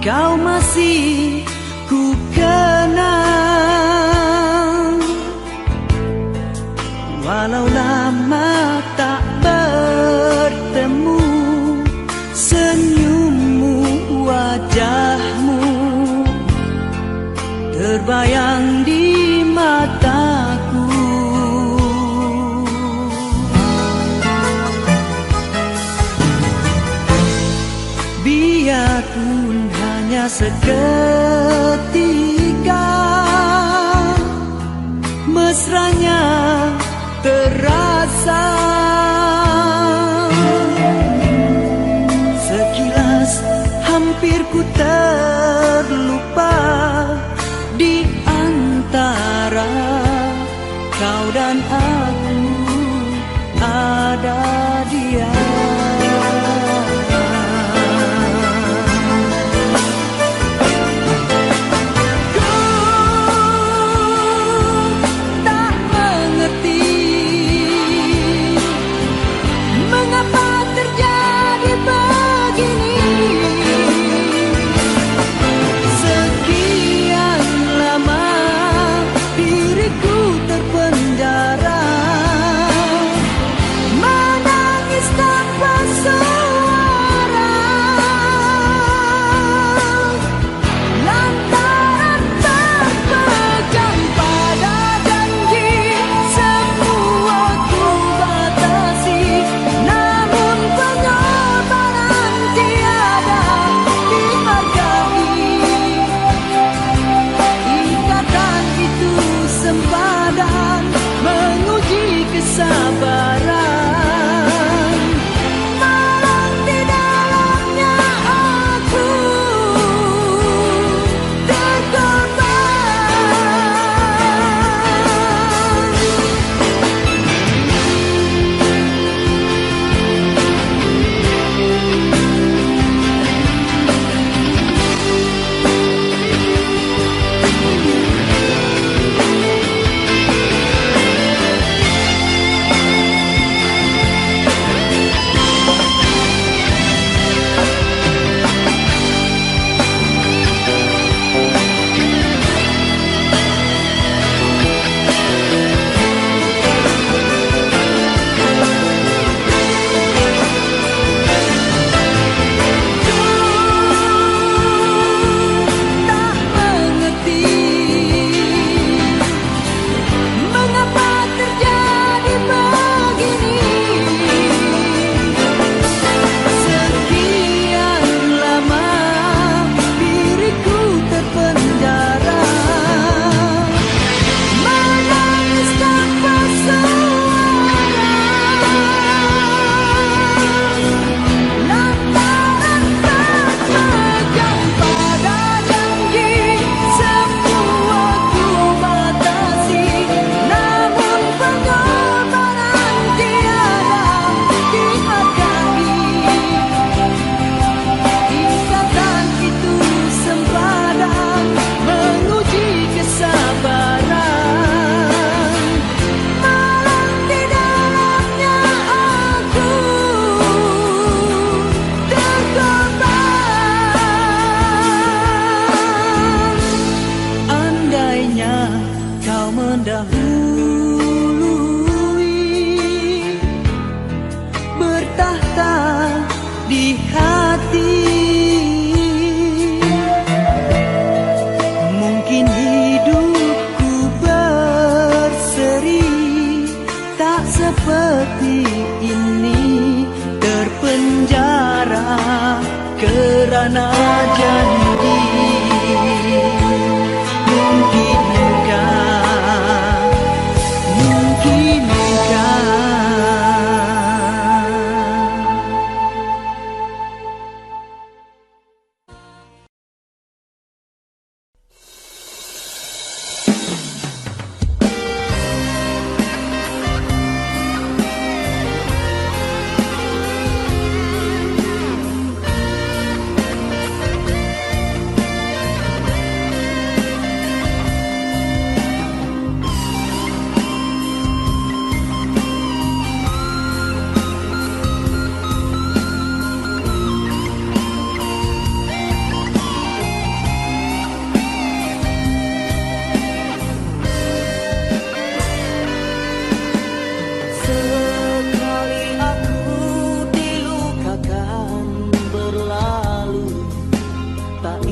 kau masih ku kenang. Walau lama tak bertemu, senyummu, wajahmu terbayang di mataku. Biarpun hanya seketika, mesranya terasa. Sekilas hampir ku terlupa di antara kau dan aku ada dia. Sekian lama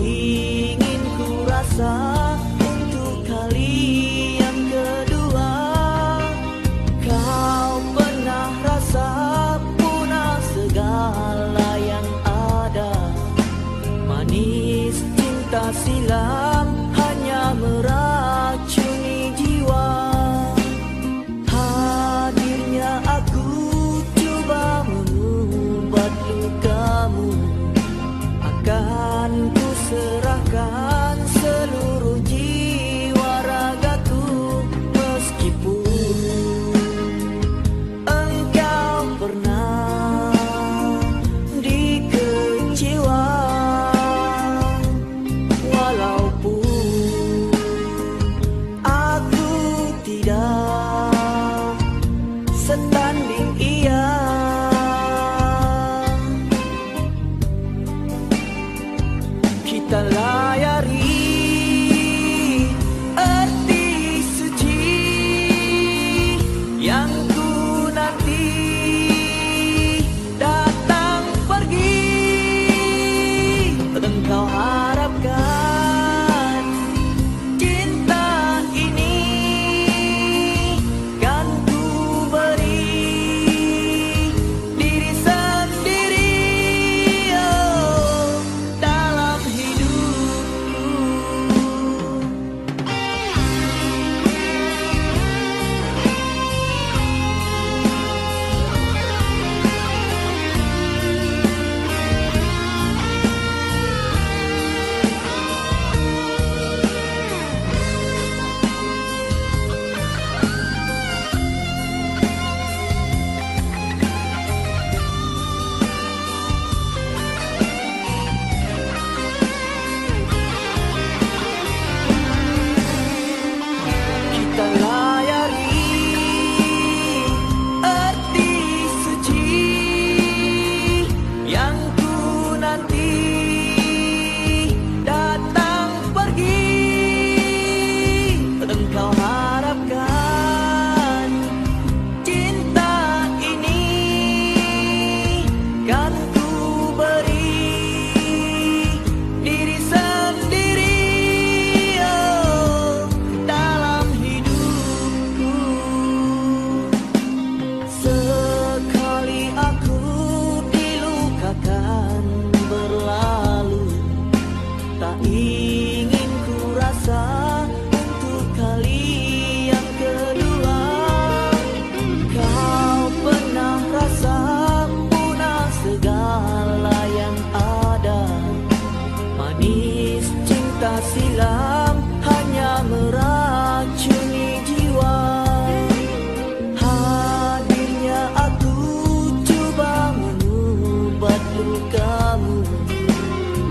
ingin ku rasa untuk kali yang kedua. Kau pernah rasa punah segala yang ada. Manis cinta silam hanya meracuni jiwa. Hadirnya aku coba mengubat lukamu. Akan ku serahkan seluruh jiwa ragaku. Meskipun engkau pernah dikecewa, walaupun aku tidak setanding ia. Kita layari arti suci yang ku nanti datang pergi. Engkau harapkan cinta ini kan ku beri diri sendiri, oh, dalam hidupku. Kita layari arti suci yang ku nanti datang pergi. Engkau harapkan cinta ini kan ku beri diri sendiri, oh, dalam hidupku. Sekali aku dilukakan berlalu, tak ingin ku rasa untuk kali yang kedua. Kau pernah rasa punah segala yang ada. Manis cinta silam hanya meracuni jiwa. Hadirnya aku coba mengubat lukamu.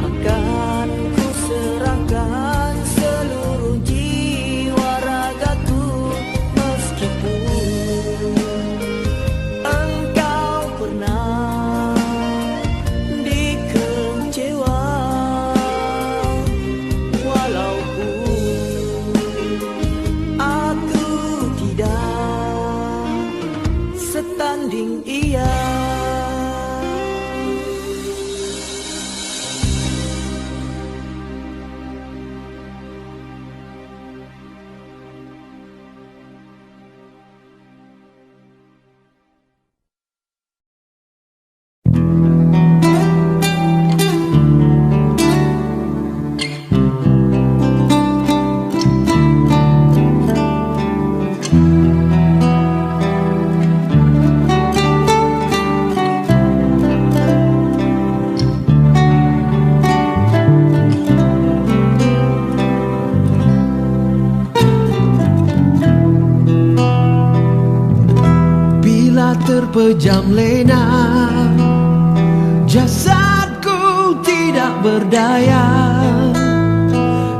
Akan ku serahkan seluruh jiwa ragaku. Meskipun engkau pernah dikecewa, walaupun aku tidak setanding ia. Terpejam lena, jasadku tidak berdaya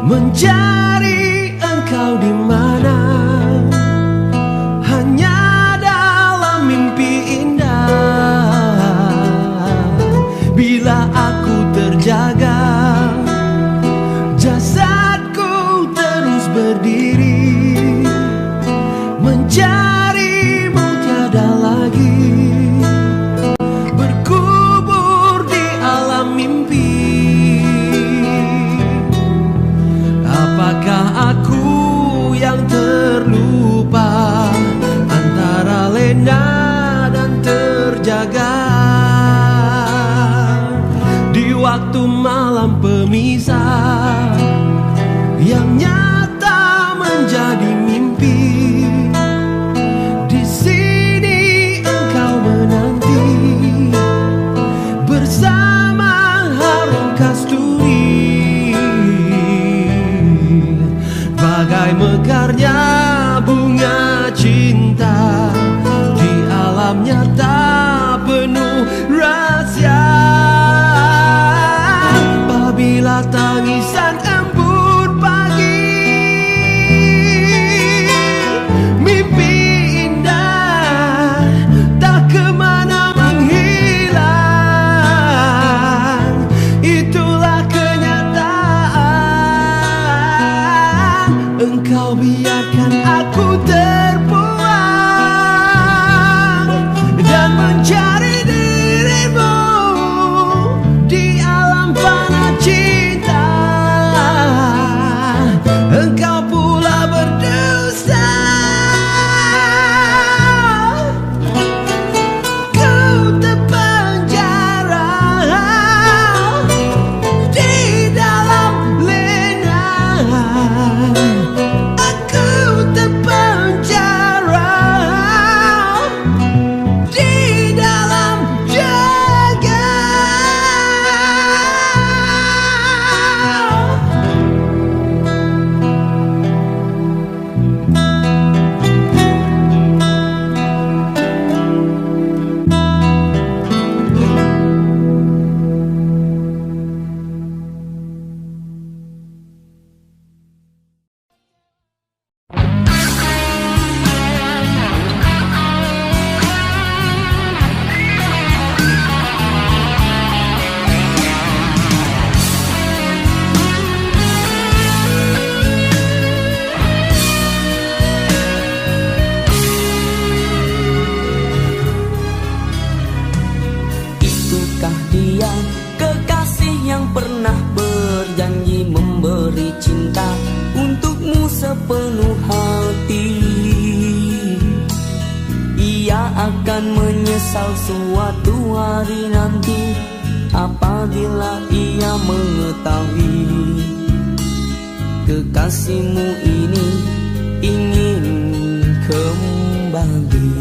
mencari engkau di mana. Hanya dalam mimpi indah. Bila aku terjaga, jasadku terus berdiri mencarimu tiada lagi. Berkubur di alam mimpi. misal yang nyata menjadi mimpi. Di sini engkau menanti bersama harum kasturi, bagai mekarnya bunga cinta di alam nyata penuh rahasia. Apabila tangisan embun pagi, mimpi indah tak kemana menghilang. Itulah kenyataan. Engkau biarkan aku terbuang dan mencari dirimu di alam fana cinta. Engkau pula berdosa. Kau terpenjara di dalam lena. Aku terpenjara di dalam jaga. Itukah dia kekasih yang pernah berjanji memberi cinta untukmu sepenuh hati? Ia akan menyesal suatu hari nanti apabila ia mengetahui kekasihmu ini ingin kembali.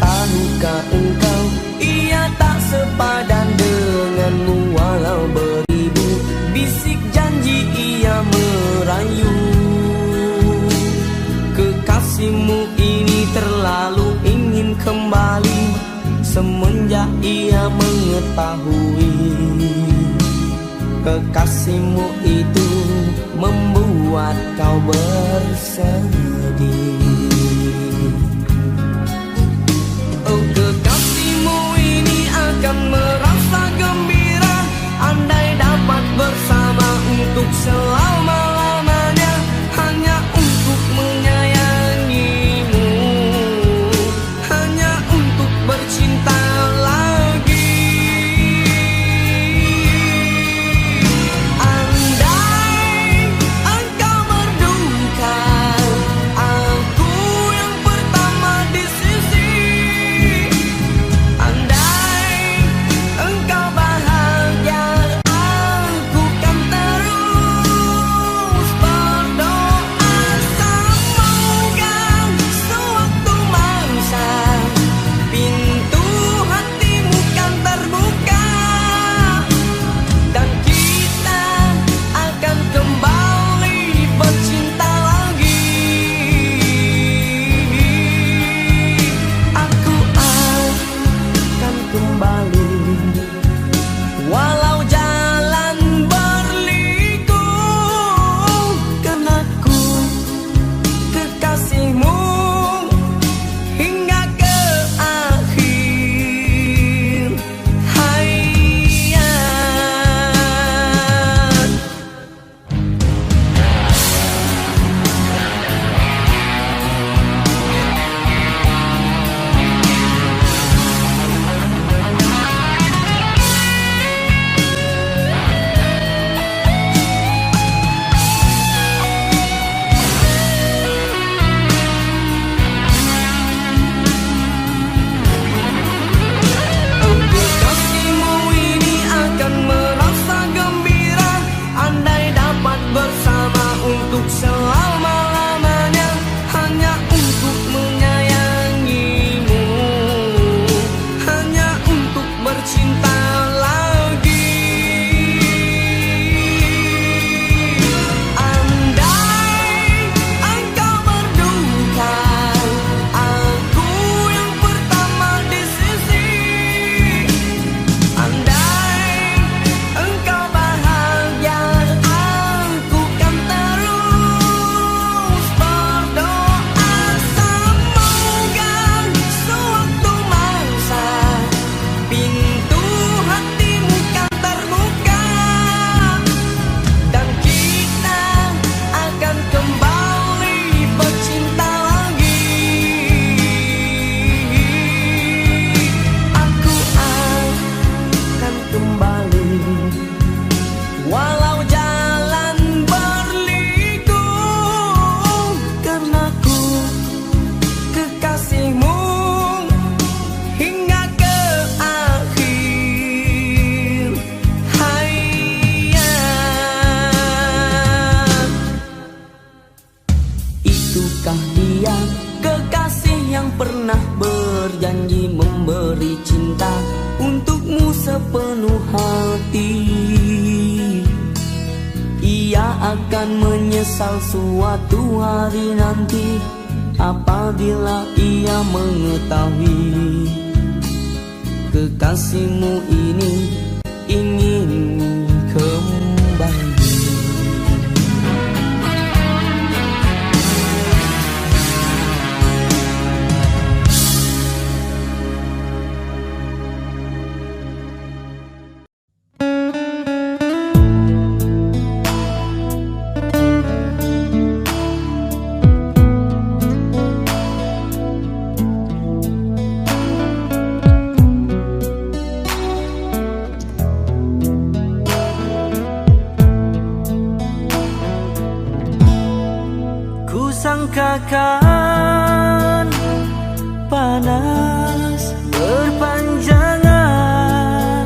Tahukah engkau, ia tak sepadan denganmu walau beribu bisik janji ia merayu. Kekasihmu ini terlalu ingin kembali semenjak ia mengetahui kekasihmu itu membuat kau bersedih. Oh, kekasihmu ini akan merasa gembira andai dapat bersama untuk selama-lamanya, hanya untuk menyayangimu, hanya untuk bercinta lagi. Andai engkau berduka, aku yang pertama di sisi. Andai engkau bahagia, aku kan terus akan menyesal suatu hari nanti apabila ia mengetahui kekasihmu ini ingin kembali. Sangkakan panas berpanjangan,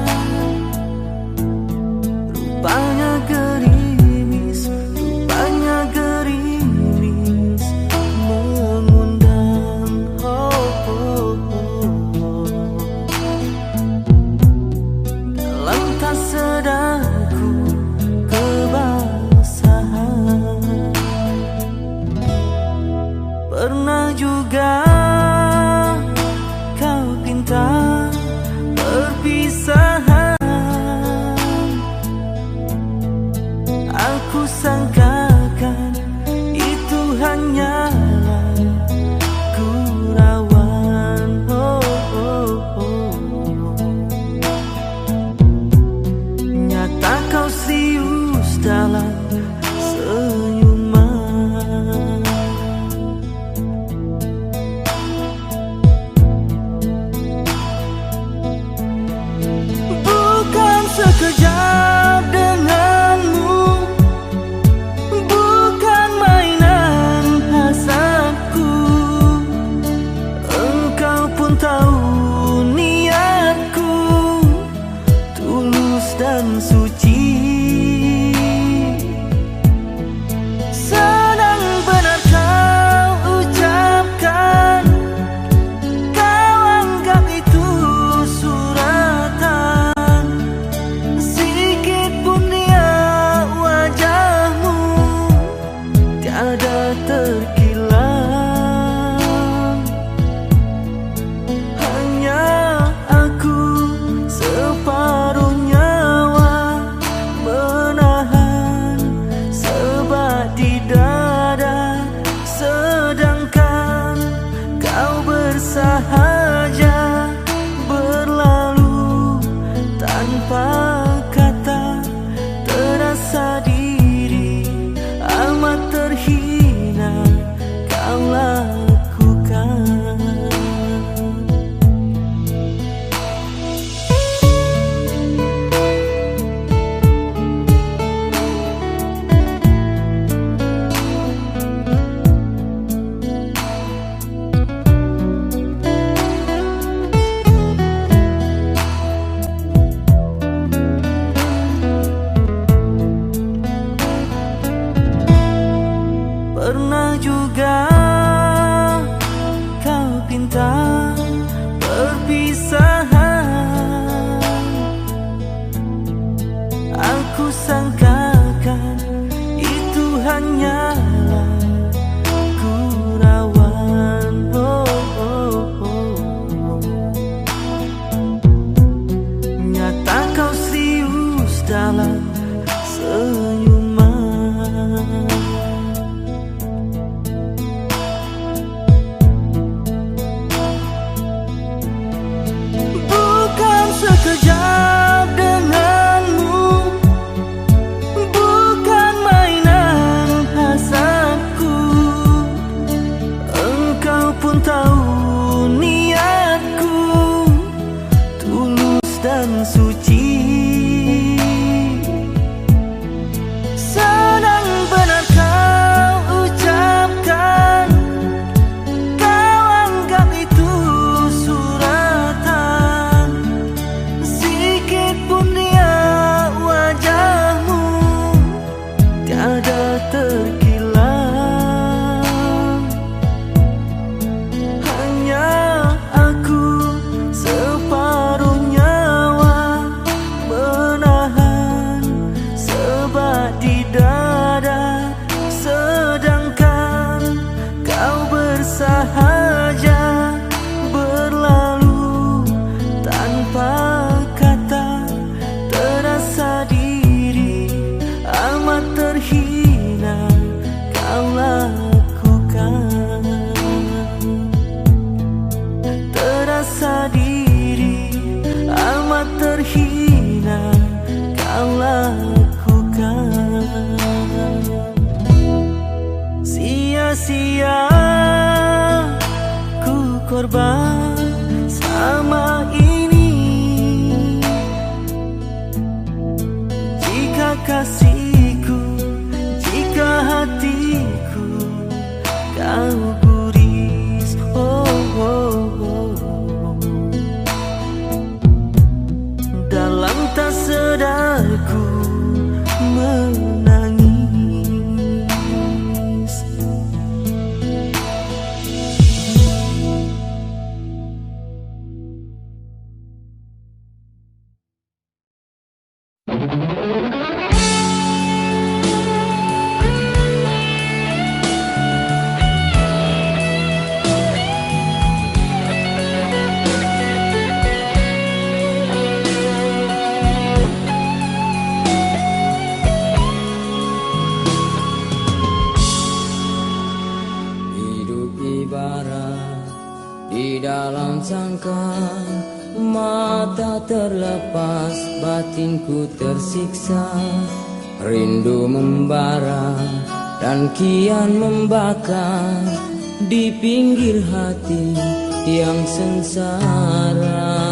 rupanya gerimis mengundang. Dalam tak sadarku kebasahan. Pernah juga kau pinta perpisahan, aku sangkakan itu hanyalah gurauan. Nyata kau serius dalam senyuman. Sekejap denganmu, bukan mainan hasratku. Engkau pun tahu niatku tulus dan suci. Sedang benar kau ucapkan, kau anggap itu suratan. Tiada terkilang, hanya aku separuh nyawa menahan sebat di dada, sedangkan kau bersahaja berlalu tanpa kata. Terasa diri amat terhina kau lakukan. Pernah juga kau pinta perpisahan, aku sangkakan itu hanyalah gurauan. Nyata kau serius dalam senyuman. Sekejap denganmu, bukan mainan hasratku. Engkau pun tahu niatku tulus dan suci. Sedang benar kau ucapkan, kau anggap itu suratan. Tiada terkilang, hanya aku separuh nyawa kasihku, jika hatiku kau guris. Dalam tak sadarku menangis. Di dalam sangka mata terlepas, batinku tersiksa, rindu membara dan kian membakar di pinggir hati yang sengsara.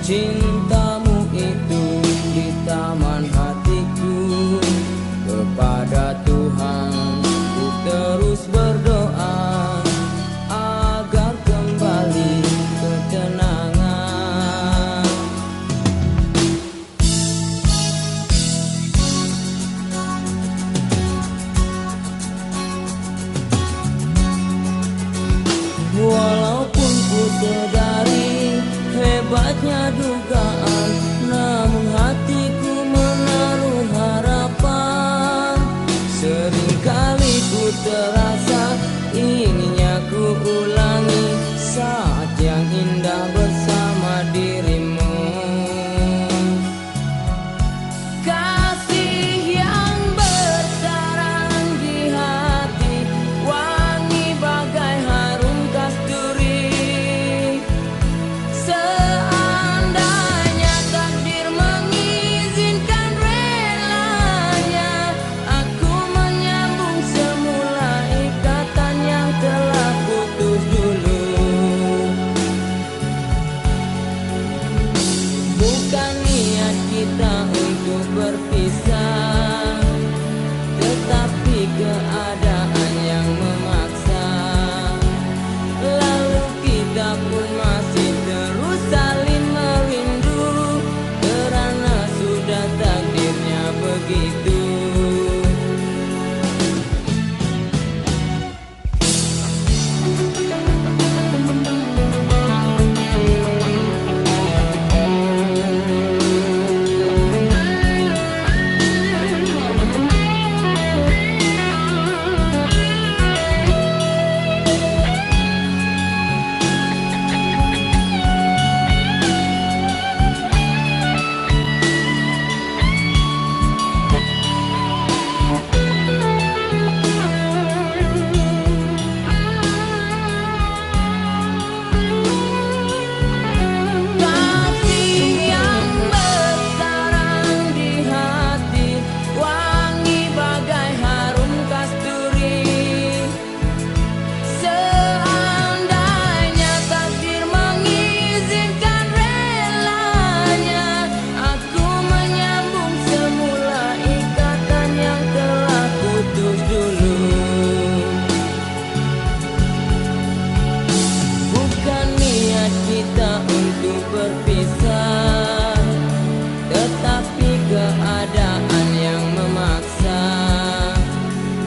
Cintamu itu di taman hatiku. Kepada Tuhan ku terus berdoa agar kembali ketenangan. Walaupun ku sadari hebatnya dugaan, namun hatiku menaruh harapan. Seringkali ku terasa inginnya ku ulangi saat yang indah bersama dirimu. Kasih yang bersarang di hati, wangi bagai harum kasturi. Seandainya takdir mengizinkan relanya, aku menyambung semula ikatan yang telah putus dulu. Bukan niat kita untuk berpisah, tetapi keadaan yang memaksa. Lalu kita pun masih terus saling merindu, karena sudah takdirnya begitu. Kasih yang bersarang di hati, wangi bagai harum kasturi. Seandainya takdir mengizinkan relanya, aku menyambung semula ikatan yang telah putus dulu. Bukan niat kita untuk berpisah, tetapi keadaan yang memaksa.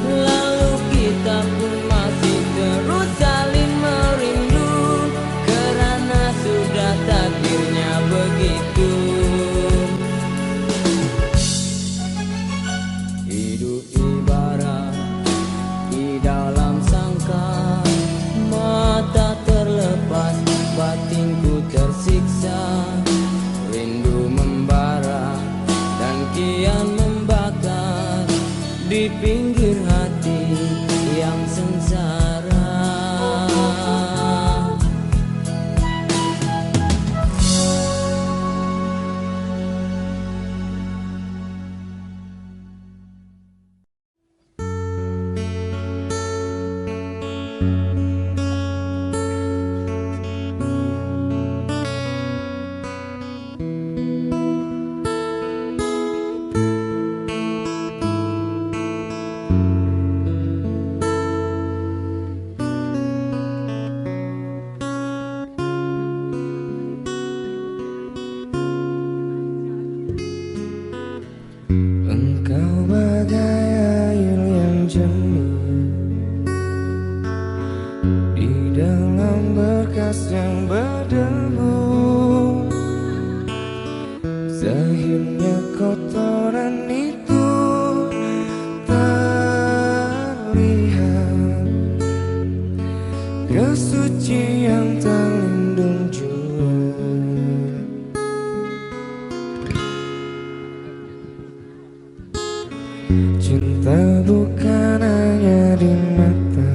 Lalu kita pun masih terus saling merindu, karena sudah takdirnya begitu. Hidup ibarat di dalam sangka, mata terlepas, batinku tersiksa, rindu membara dan kian membakar di pinggir hati yang sengsara. Akhirnya kotoran itu terlihat, kesucian terlindung jua. Cinta bukan hanya di mata,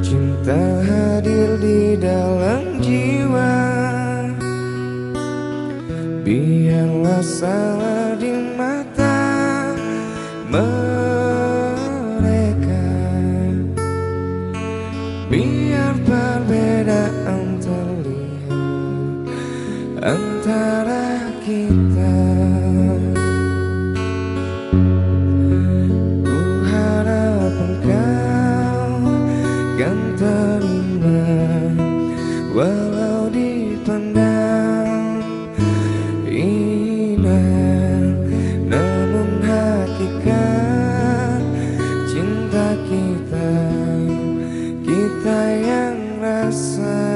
cinta hadir di dalam jiwa. Biarlah salah di mata mereka, biar perbedaan terlihat antara kita. Ku harap engkau kan terima, walau dipandang indah, namun hakikat cinta kita, kita yang rasa.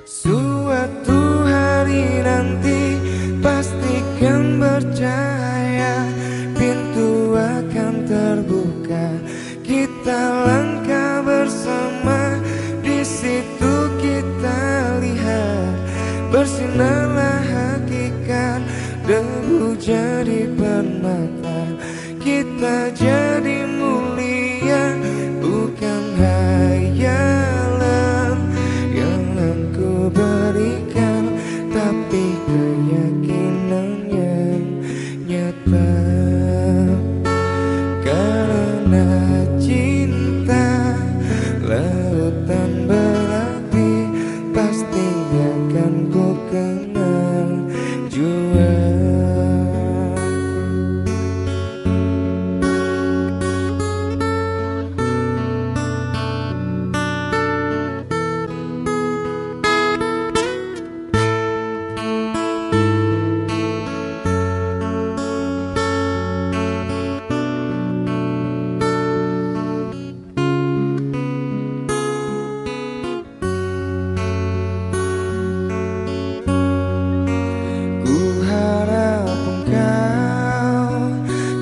Suatu hari nanti pastikan bercahaya, pintu akan terbuka, kita langkah bersama. Di situ kita lihat, bersinarlah hakikat, debu jadi permata, kita jadi mulia, bukan hayalan yang aku berikan, tapi keyakinan yang nyata. Karena cinta lautan berapi, pasti akan ku kenal jua.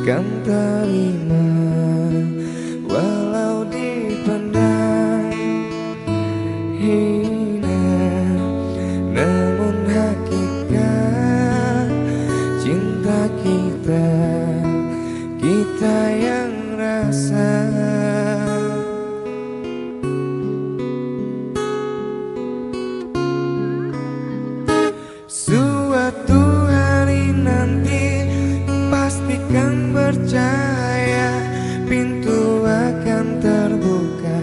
Kan terima, walau dipandang hina, namun hakikat cinta kita, kita yang rasa. Suatu hari nanti pastikan bercahaya, pintu akan terbuka,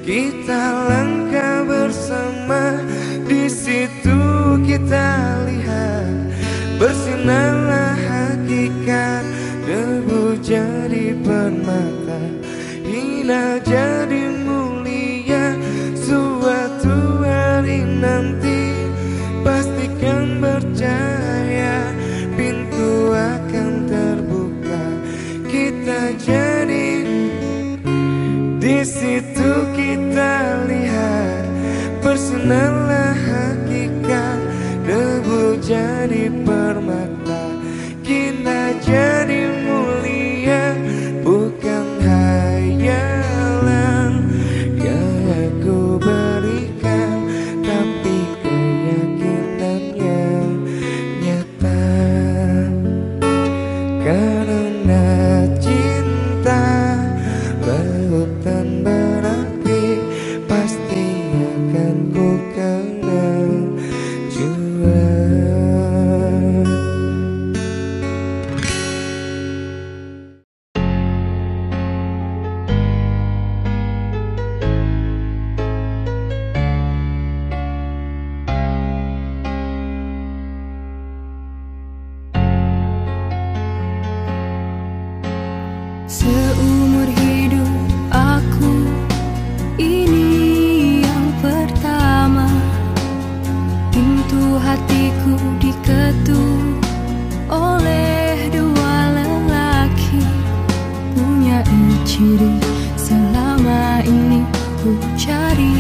kita langkah bersama. Di situ kita lihat, bersinarlah hakikat, debu jadi permata, hina jadi mulia. Suatu hari nanti pastikan bercahaya, pintu akan terbuka, kita jadi. Di situ kita lihat, bersinarlah hakikat, debu jadi permata, kita jadi mulia, bukan hayalan yang aku berikan, tapi keyakinan yang nyata. Karena cinta lautan berapi, pasti akan ku kenal jua. selama ini ku cari.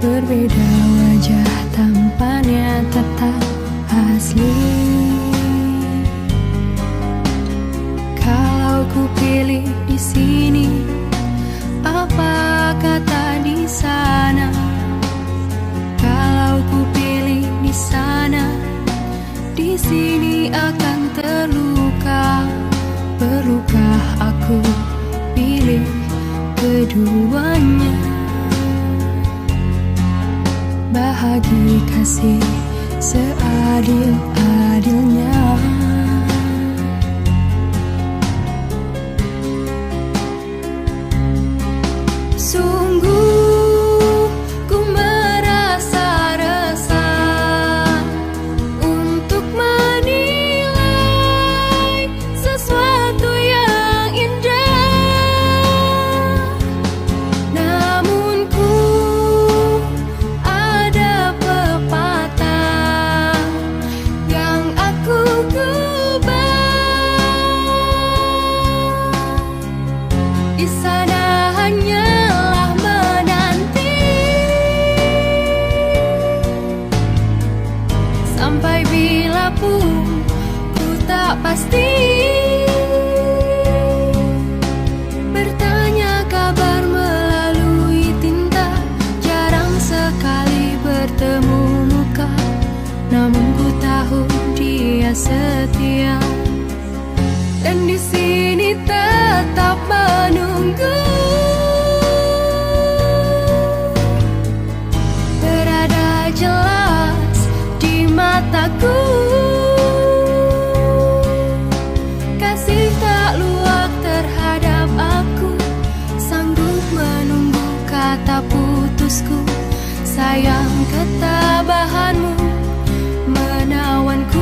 Berbeda wajah, tampannya tetap asli. Kalau ku pilih di sini, apa kata di sana? Kalau ku pilih di sana, di sini akan terluka. Perlukah aku pilih keduanya? Bahagi kasih seadil-adilnya. Sungguh ku merasa resah untuk menilai sesuatu yang indah. Namun ku ada pepatah yang aku gubah. Di sana hanyalah menanti sampai bila pun ku tak pasti. Bertanya kabar melalui tinta, jarang sekali bertemu muka. Namun ku tahu dia setia, dan di sini tetap menunggu. Berada jelas di mataku, kasih tak luak terhadap aku. Sanggup menunggu kata putusku, sayang ketabahanmu menawanku.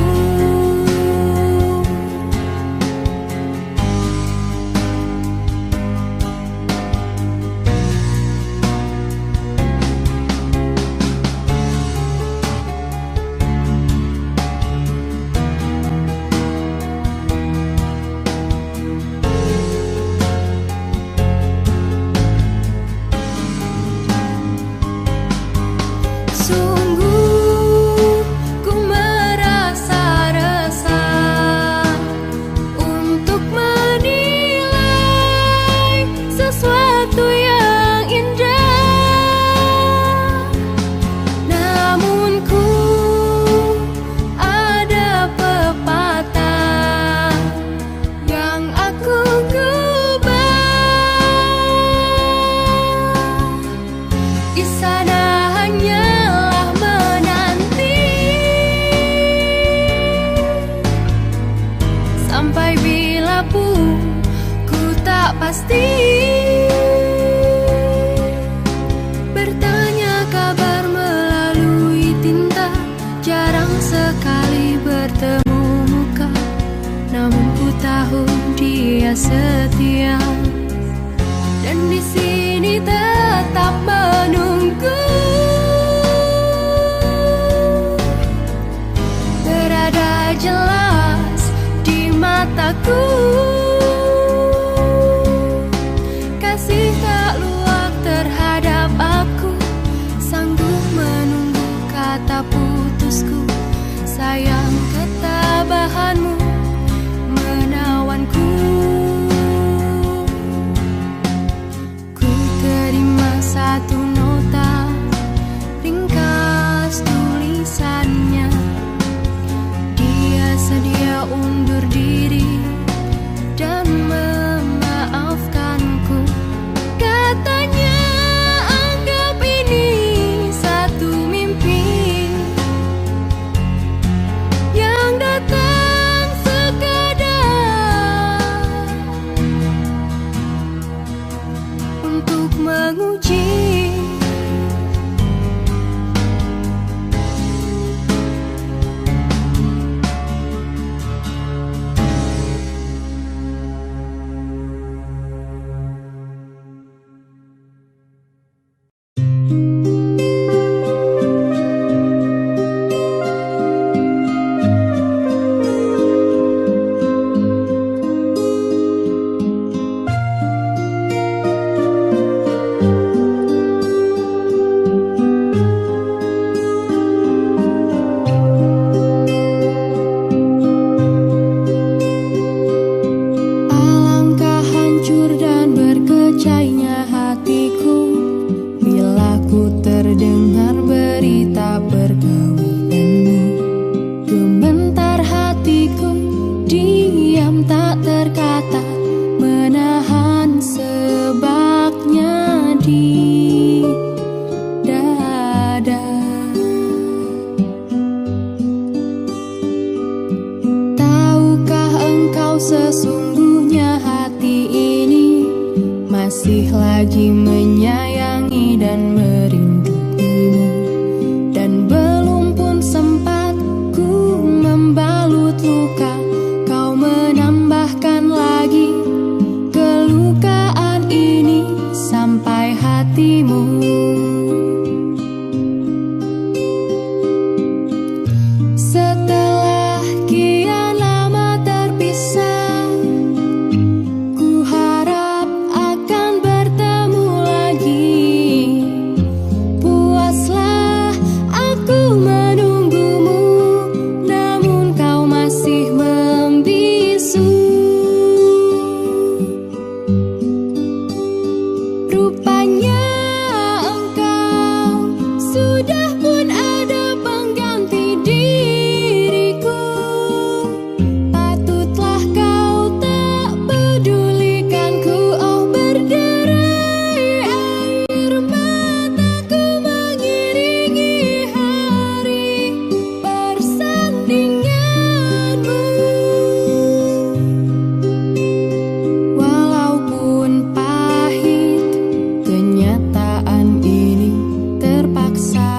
Sungguh ku merasa resah untuk menilai sesuatu yang indah. Namun ku ada pepatah yang aku gubah. Di sana hanyalah menanti sampai bila pun ku tak pasti. Bertanya kabar melalui tinta, jarang sekali bertemu muka. Namun ku tahu dia setia, dan di sini tetap menunggu. Berada jelas di mataku, kasih tak luak terhadap aku. Sanggup menunggu kata putusku, sayang ketabahanmu menawanku. Ku terima satu nota ringkas tulisannya. Dia sedia undur diri dan memaafkanku. Katanya anggap ini satu mimpi yang datang sekadar untuk menguji. masih lagi menyayangi dan merinduimu, dan belum pun sempat ku membalut luka, kau menambahkan lagi kelukaan ini sampai hatimu. Setelah kian lama terpisah, ku harap akan bertemu lagi. Puaslah aku menunggumu, namun kau masih membisu. Rupanya engkau sudah pun ada pengganti diriku. Patutlah kau tak pedulikanku. Oh, berderai air mataku mengiringi hari persandinganmu. Walaupun pahit kenyataan ini, terpaksa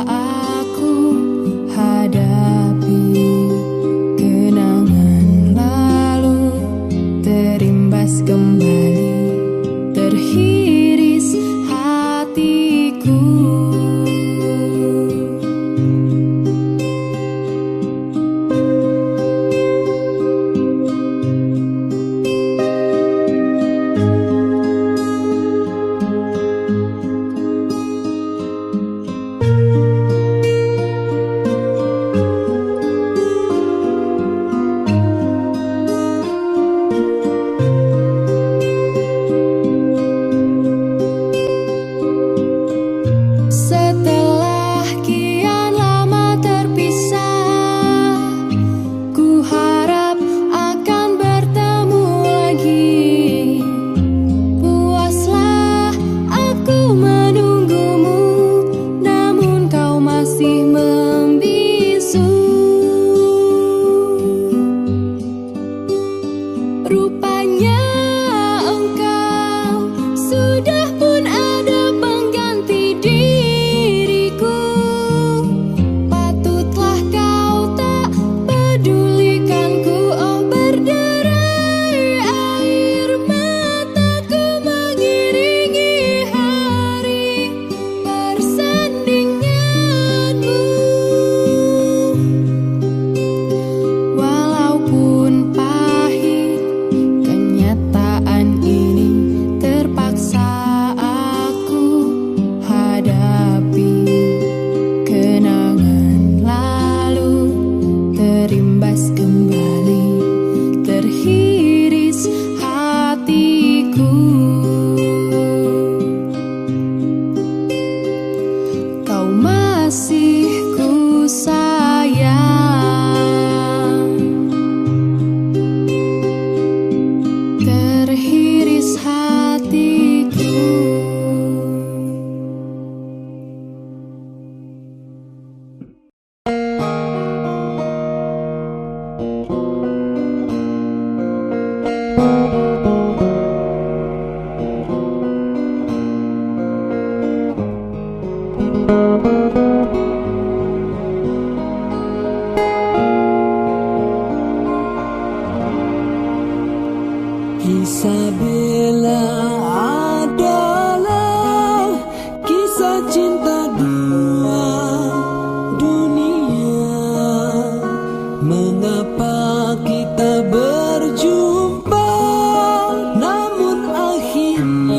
aku hadapi. Kenangan lalu terimbas kembali, terhiris hatiku. Setelah kian lama terpisah, ku harap akan bertemu lagi. Puaslah aku menunggumu, namun kau masih membisu. Rupanya engkau sudah pun ada pengganti diriku. Patutlah kau tak pedulikanku. Oh, berderai air mataku mengiringi hari persandinganmu. Walaupun pahit kenyataan ini, terpaksa aku hadapi. Kenangan lalu terimbas kembali, terhiris hatiku. Kau masih ku sayang, terhiris hatiku. Kisah Bella adalah kisah cinta dua dunia. Mengapa kita berjumpa, namun akhirnya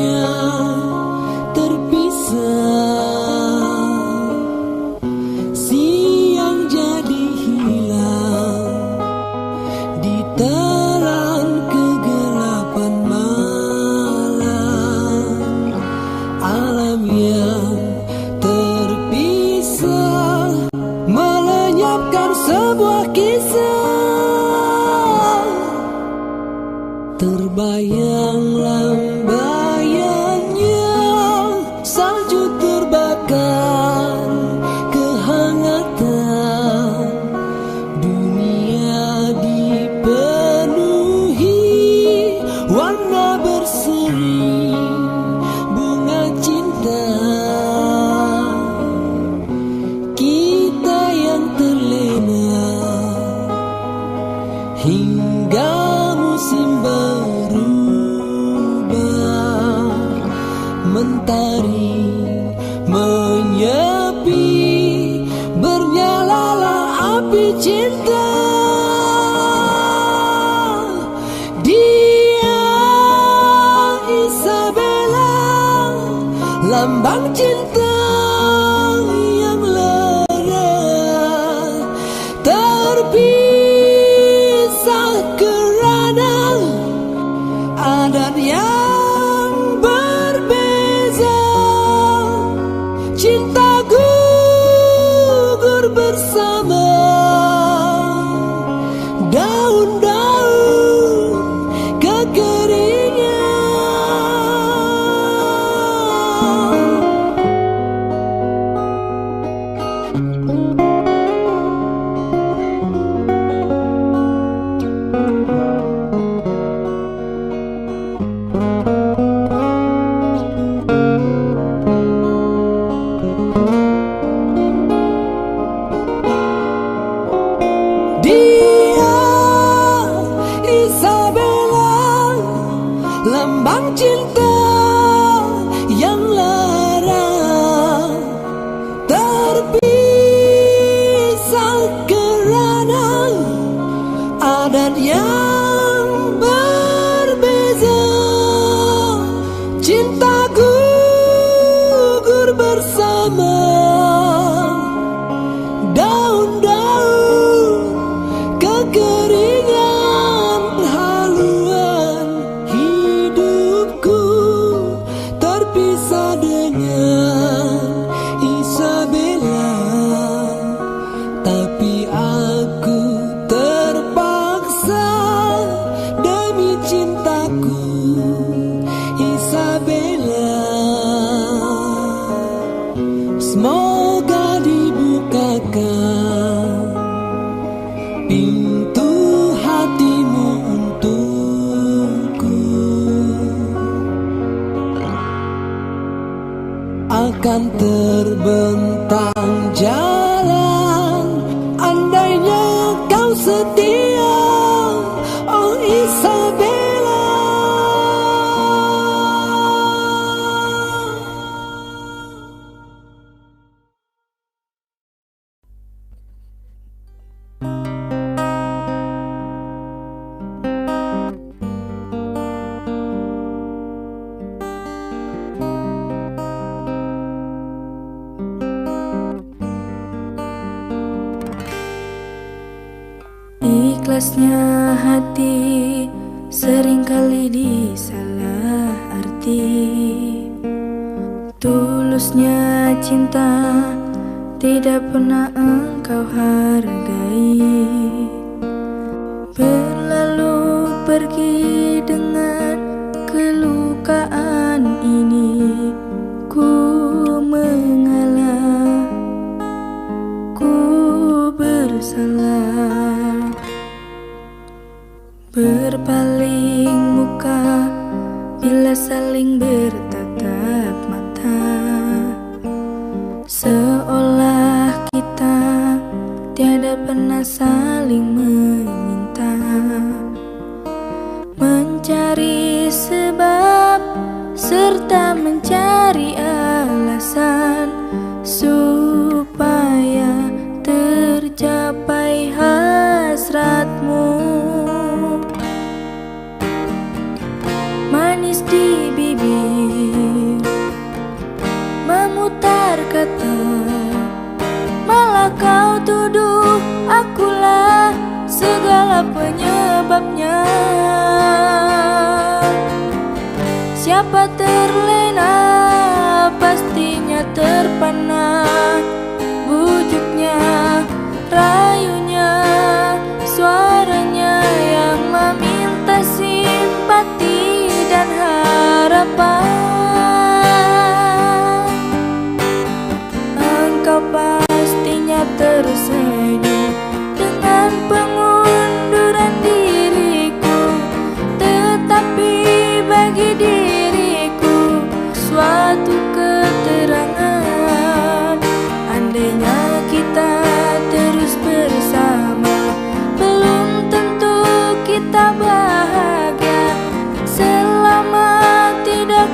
mentari menyepi, bernyalalah api cinta. Dia Isabella, lambang cinta yang lara, terpisah kerana adat yang berbeza. Cinta gugur bersama daun-daun kekeringan. Dia Isabella, lambang cinta yang lara, terpisah kerana adat yang berbeza. Cinta gugur bersama daun-daun kekeringan. Haluan hidupku terpisah dengan Isabella, tapi aku terpaksa demi cintaku Isabella. Semoga dibukakan pintu hatimu untukku. Akan terbentang jalan andainya kau setia, oh Isabella. Ikhlasnya hati seringkali disalah arti. Tulusnya cinta tidak pernah engkau hargai. Berlalu pergi dengan kelukaan ini, ku mengalah, ku bersalah. Berpaling muka bila saling bertatap mata, seolah kita tiada pernah saling meminta. Mencari sebab serta mencari alasan supaya tercapai hasratmu. Manis di bibir memutar kata, malah kau tuduh akulah segala penyebabnya. Siapa terlena pastinya terpana, bujuknya, rayunya, suaranya yang meminta simpati dan harapan. Engkau pastinya tersenyum dengan pengunduran diriku, tetapi bagi diriku suatu keterangan. Andainya kita terus bersama, belum tentu kita bahagia selama tidak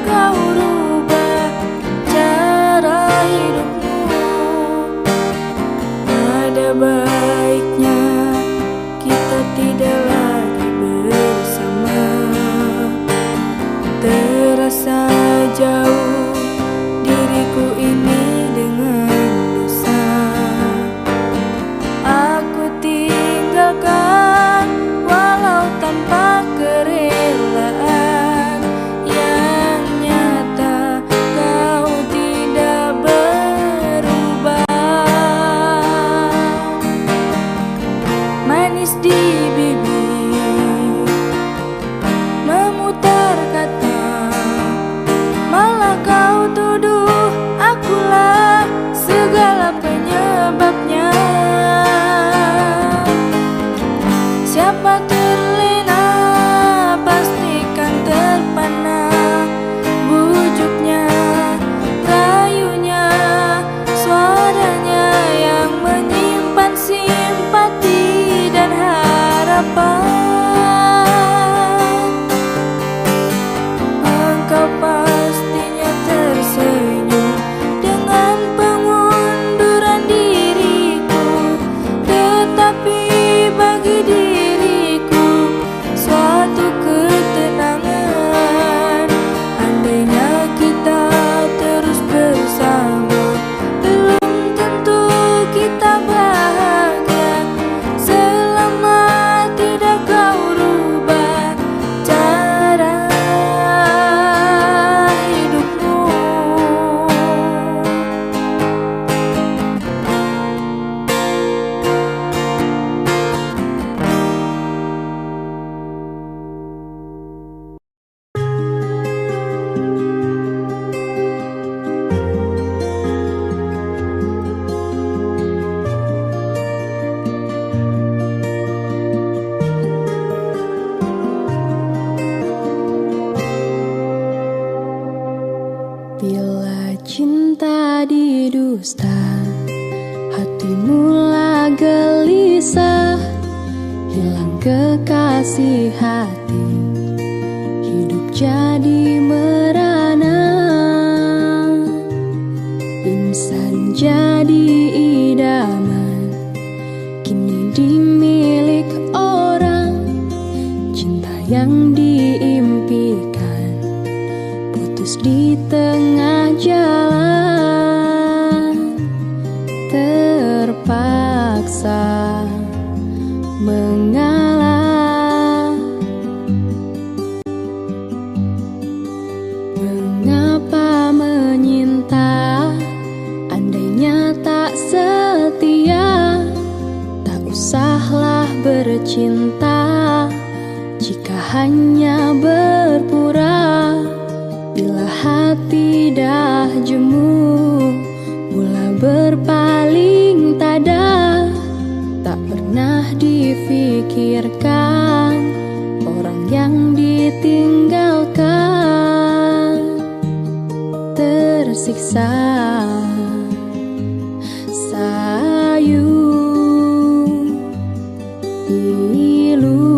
Bila cinta didusta, hati mula gelisah. Hilang kekasih hati, hidup jadi merana. Insan jadi idaman, kini dimilik orang. Cinta yang diimpikan putus di tengah jalan. Terpaksa mengalah. Mengapa menyinta, andainya tak setia? Tak usahlah bercinta jika hanya berpura. Bila hati dah jemu, mula berpaling tada. Tak pernah difikirkan orang yang ditinggalkan. Tersiksa sayu pilu.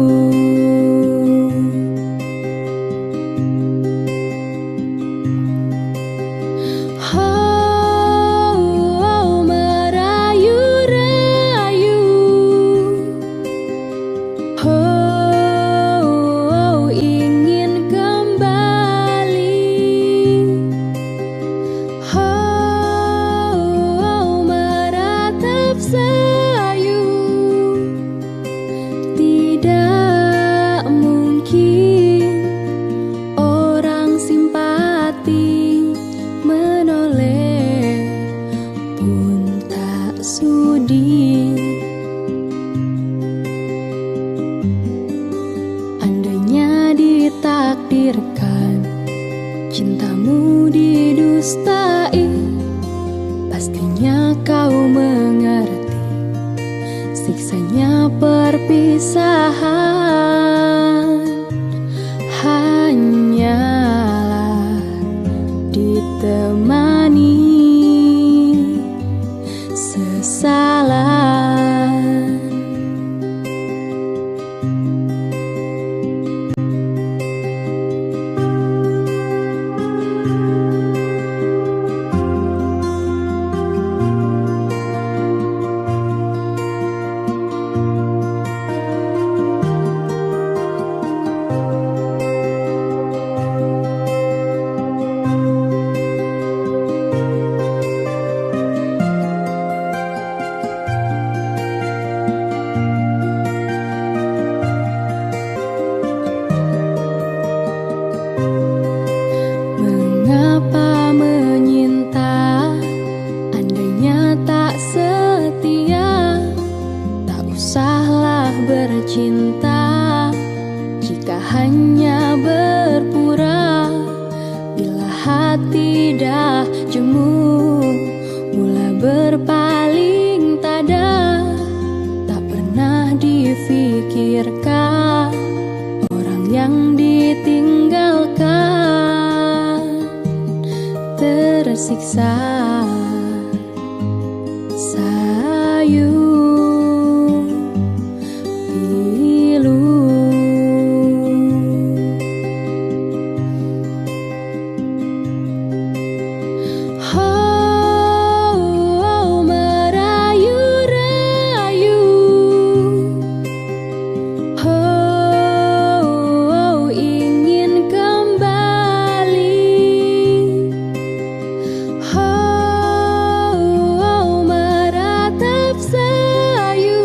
Andainya ditakdirkan cintamu didustai, pastinya kau mengerti siksanya perpisahan. Hanyalah ditemani sesalan. Mengapa menyinta, andainya tak setia? Tak usahlah bercinta jika hanya berpura. Bila hati dah jemu, mula berpaling tada. Tak pernah difikirkan orang yang ditinggalkan. Tersiksa sayu pilu. Oh, merayu-rayu. Oh, ingin kembali. Oh, meratap sayu.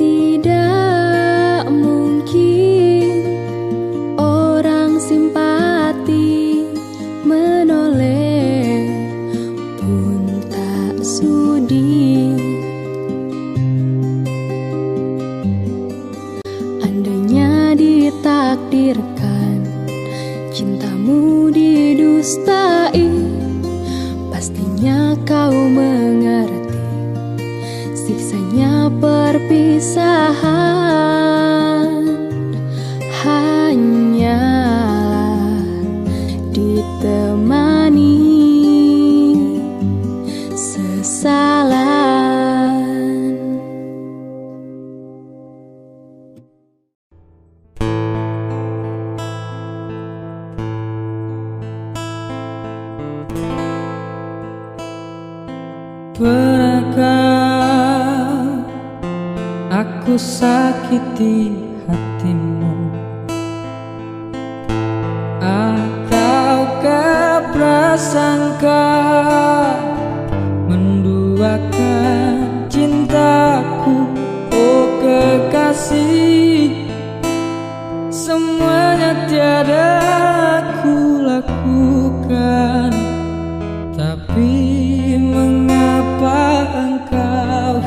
Tidak mungkin orang simpati menoleh pun tak sudi. Andainya ditakdirkan cintamu didustai, pastinya kau mengerti siksanya perpisahan. Hanyalah di Pernahkah aku sakiti hatimu, ataukah prasangka menduakan cintaku? Oh kekasih, semuanya tiada ku lakukan, tapi mengapa engkau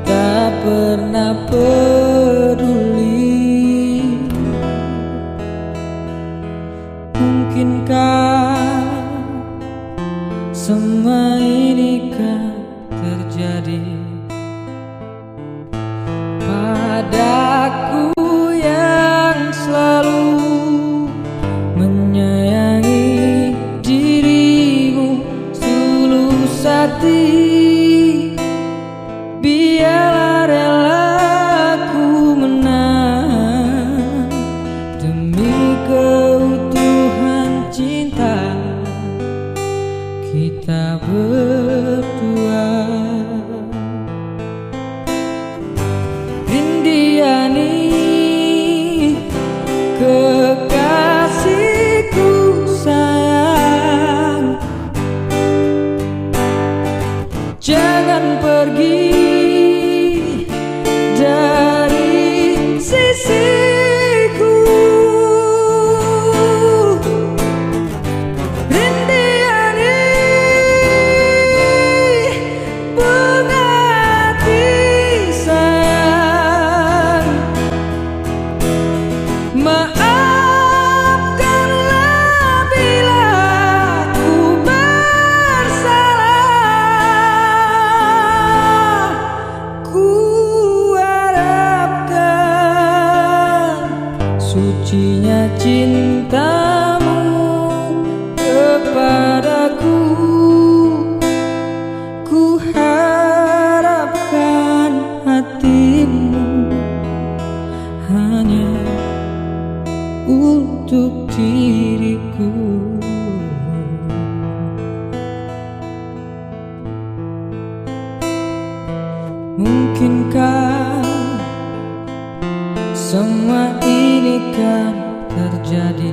tak pernah peduli? Mungkinkah semua ini kan terjadi padaku yang selalu menyayangi dirimu tulus hati? Biarlah rela ku menang demi keutuhan cinta kita berdua. Rindiani, kekasihku sayang, jangan pergi dari sisiku. Rindiani, bunga hati sayang, maafkanlah bila ku bersalah. Ku harapkan sucinya cintamu kepadaku. Ku harapkan hatimu hanya untuk diriku. Mungkinkah semua ini kan terjadi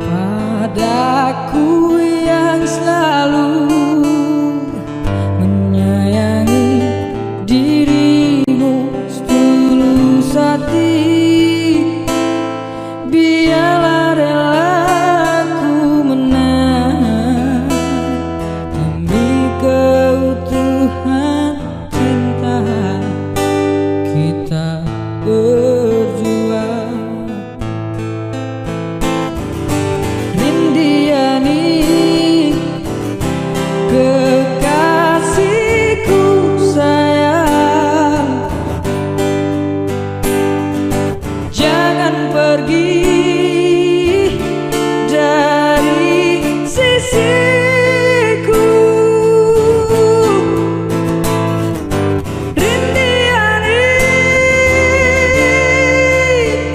padaku yang selalu menyayangi dirimu tulus hati? Biarlah rela ku menang demi keutuhan cinta kita berdua. Rindiani, kekasihku sayang, jangan pergi dari sisiku. Rindiani,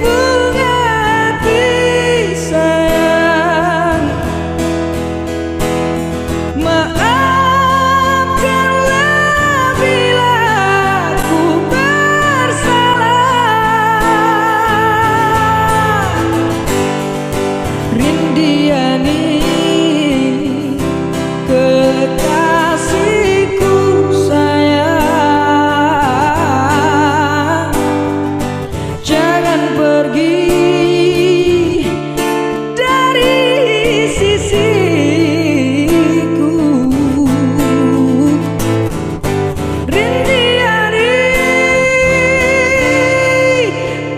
bunga hati sayang, maafkanlah bila ku bersalah. Rindiani, kekasihku sayang, jangan pergi dari sisiku. Rindiani,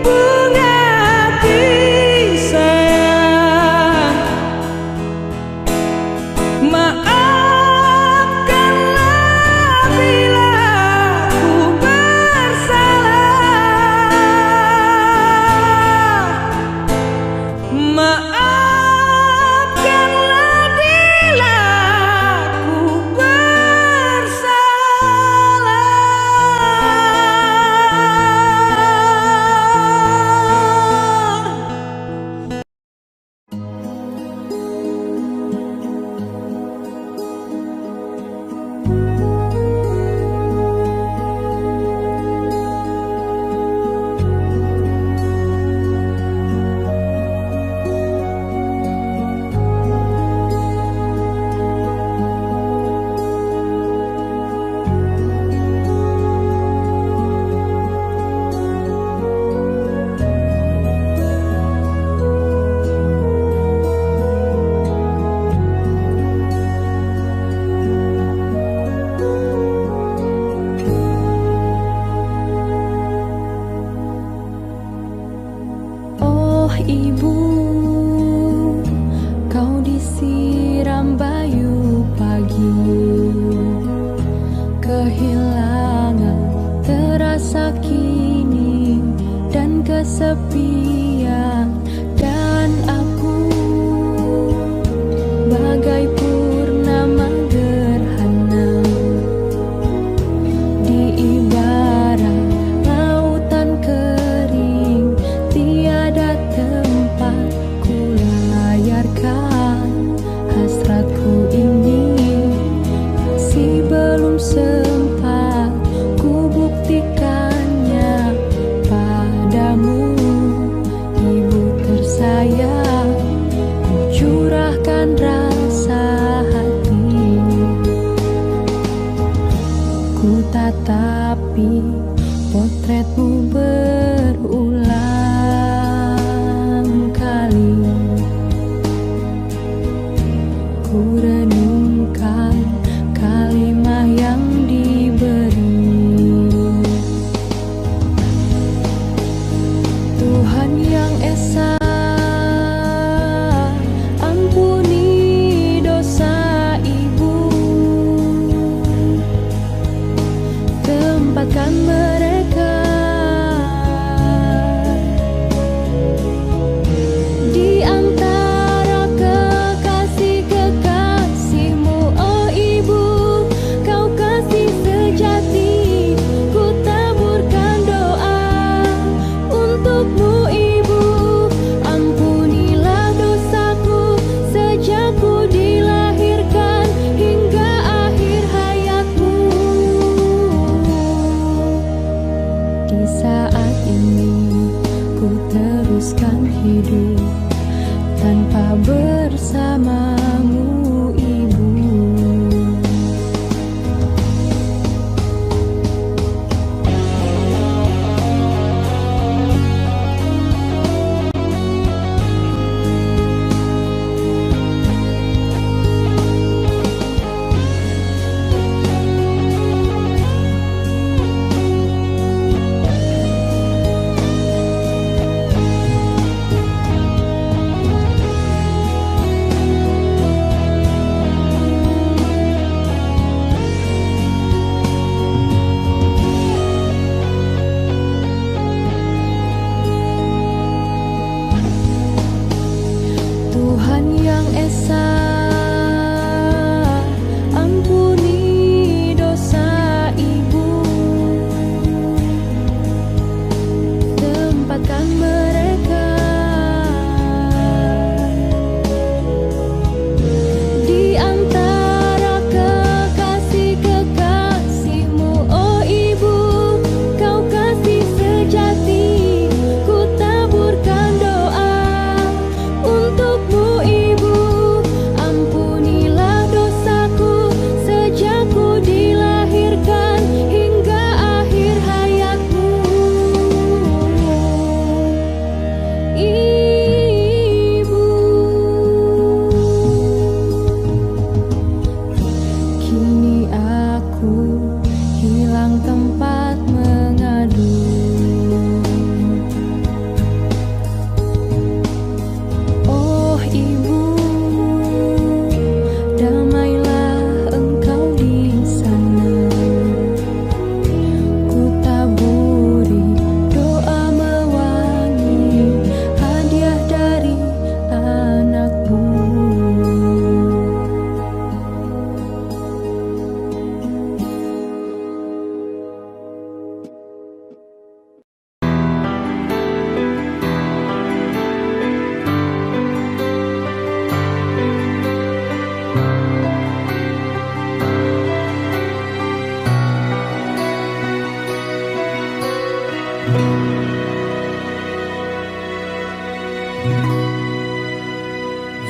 bunga hati sayang, maafkanlah bila ku bersalah. Maafkanlah bila ku bersalah.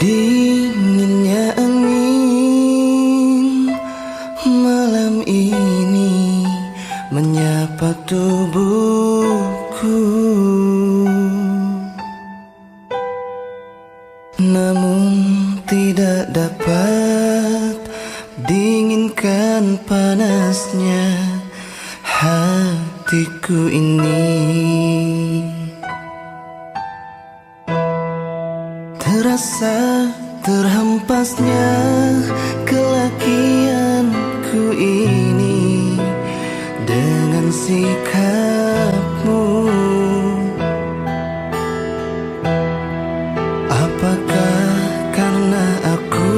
Dinginnya angin malam ini menyapa tubuhku, namun tidak dapat dinginkan panasnya hatiku ini. Terasa terhempasnya kelakianku ini dengan sikapmu. Apakah karena aku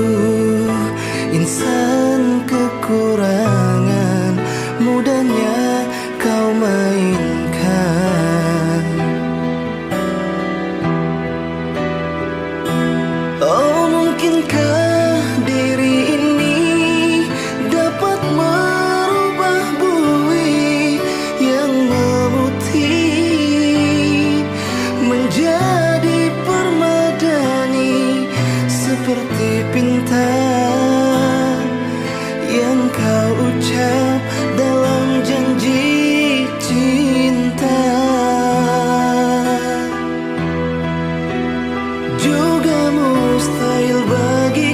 insan kekurangan, mudahnya kau mainkan? Oh, mungkinkah diri ini dapat merubah bui yang memutih menjadi permadani seperti pinta yang kau ucap dalam janji cinta. Juga mustahil bagi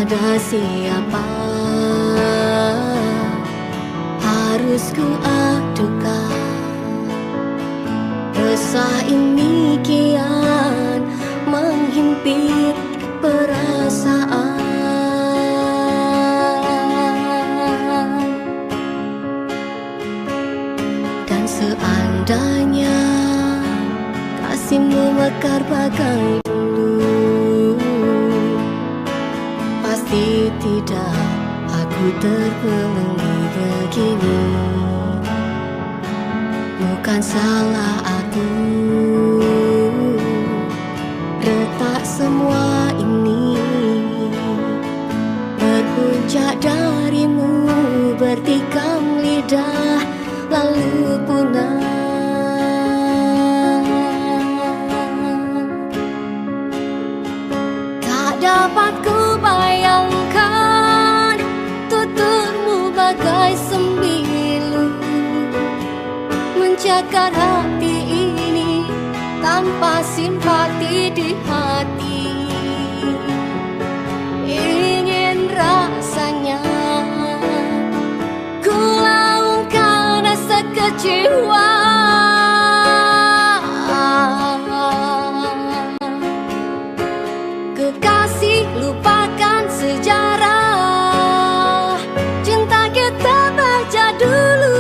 pada siapa harus ku adukan. Resah ini kian menghimpit perasaan. Dan seandainya kasihmu mekar bagai dulu, pasti tidak aku terbelenggu begini. Bukan salah aku, retak semua ini berpuncak darimu, bertikam lidah lalu punah. Tak dapat ku bayangkan tuturmu bagai sembilu mencakar hati ini tanpa simpati di hati. Ingin rasanya ku laungkan rasa kecewa. Kekasih, lupakan sejarah cinta kita baca dulu.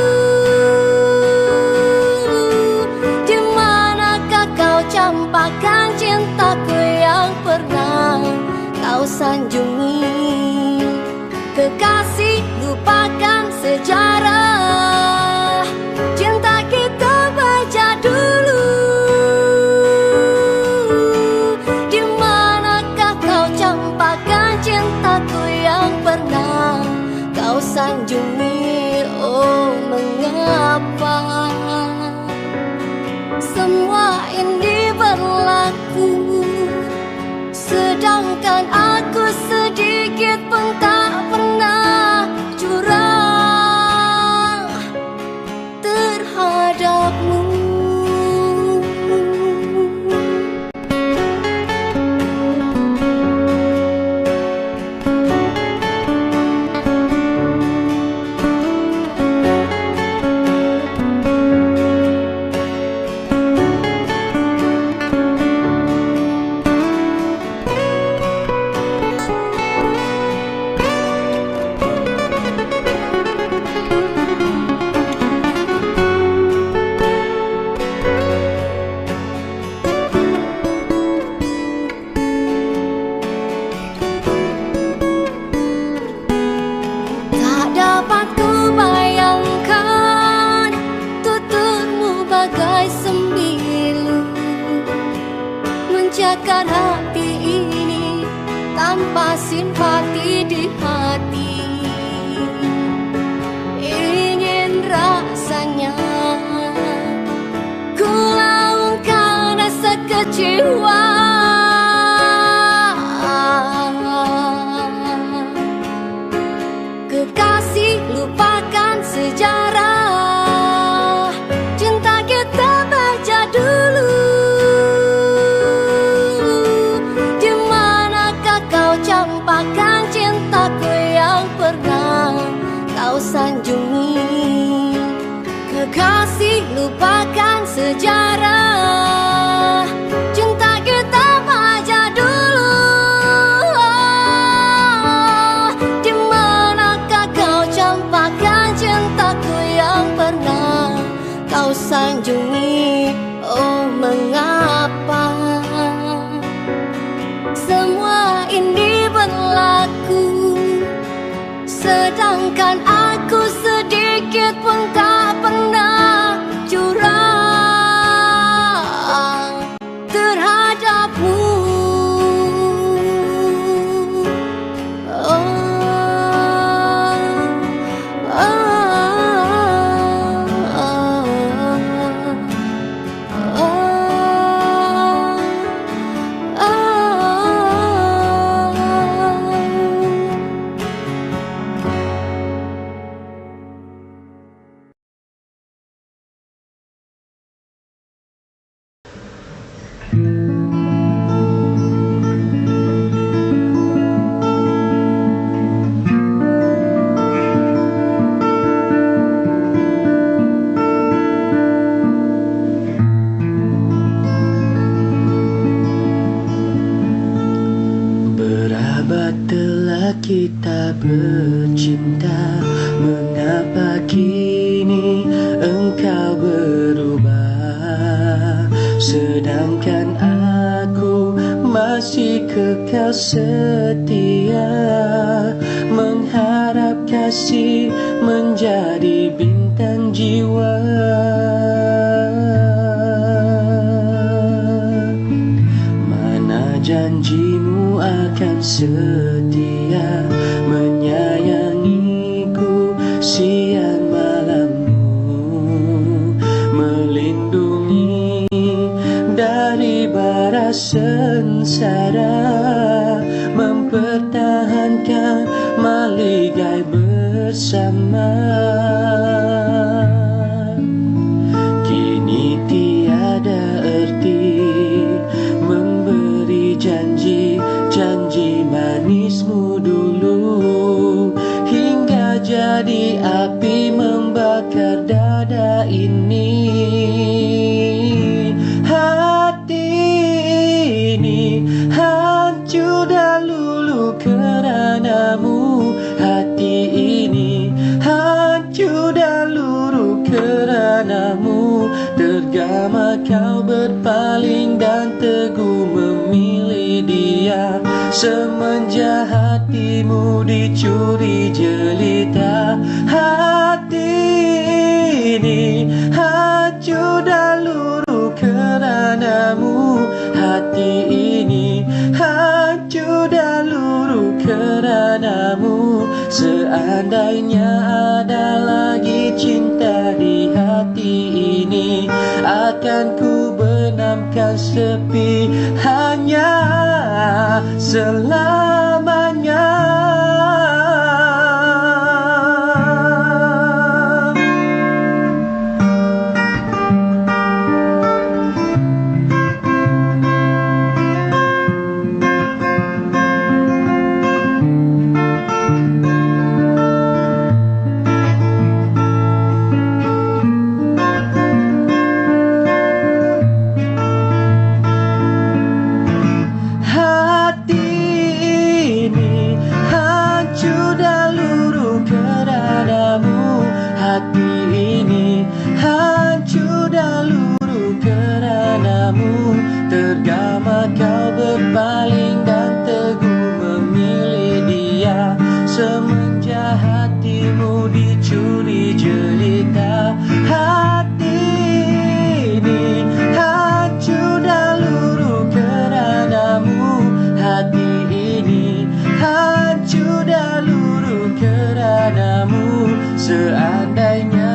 Di manakah kau campakkan cintaku yang pernah kau sanjungi? Kekasih, lupakan sejarah cinta kita baca dulu. Di manakah kau campakkan cintaku yang pernah kau sanjungi? Oh, mengapa semua ini berlaku, sedangkan aku sedikit pun tak pernah curang terhadapmu. Dapat ku bayangkan tuturmu bagai sembilu mencakar hati ini tanpa simpati di hati. Ingin rasanya ku laungkan rasa kecewa. Kekasih, lupakan sejarah cinta kita baca dulu. Di manakah kau campakkan cintaku yang pernah kau sanjungi? Kekasih, lupakan sejarah cinta kita baca dulu. Di manakah kau campakkan cintaku yang pernah kau sanjungi? Oh, mengapa semua ini berlaku, sedangkan aku sedikit pun tak pernah curang terhadapmu. Setelah kita bercinta, mengapa kini engkau berubah? Sedangkan aku masih kekal setia, mengharap kasih menjadi bintang jiwa. Mana janjimu akan setia menyayangiku siang malammu, melindungi dari bara sengsara, mempertahankan maligai bersama. Kini tiada erti memberi janji manismu dulu, hingga jadi api membakar dada ini. Hati ini hancur dan luluh keranamu, hati ini hancur dan luruh keranamu. Tergama kau berpaling dan teguh memilih dia, semenjak hatimu dicuri jelita. Hati ini hancur dan luruh keranamu, hati ini hancur dan luruh keranamu. Seandainya ada lagi cinta di hati ini, akan ku benamkan sepi hanya selamanya. Tergama kau berpaling dan teguh memilih dia, semenjak hatimu dicuri jelita. Hati ini hancur dan luruh keranamu, hati ini hancur dan luruh keranamu. Seandainya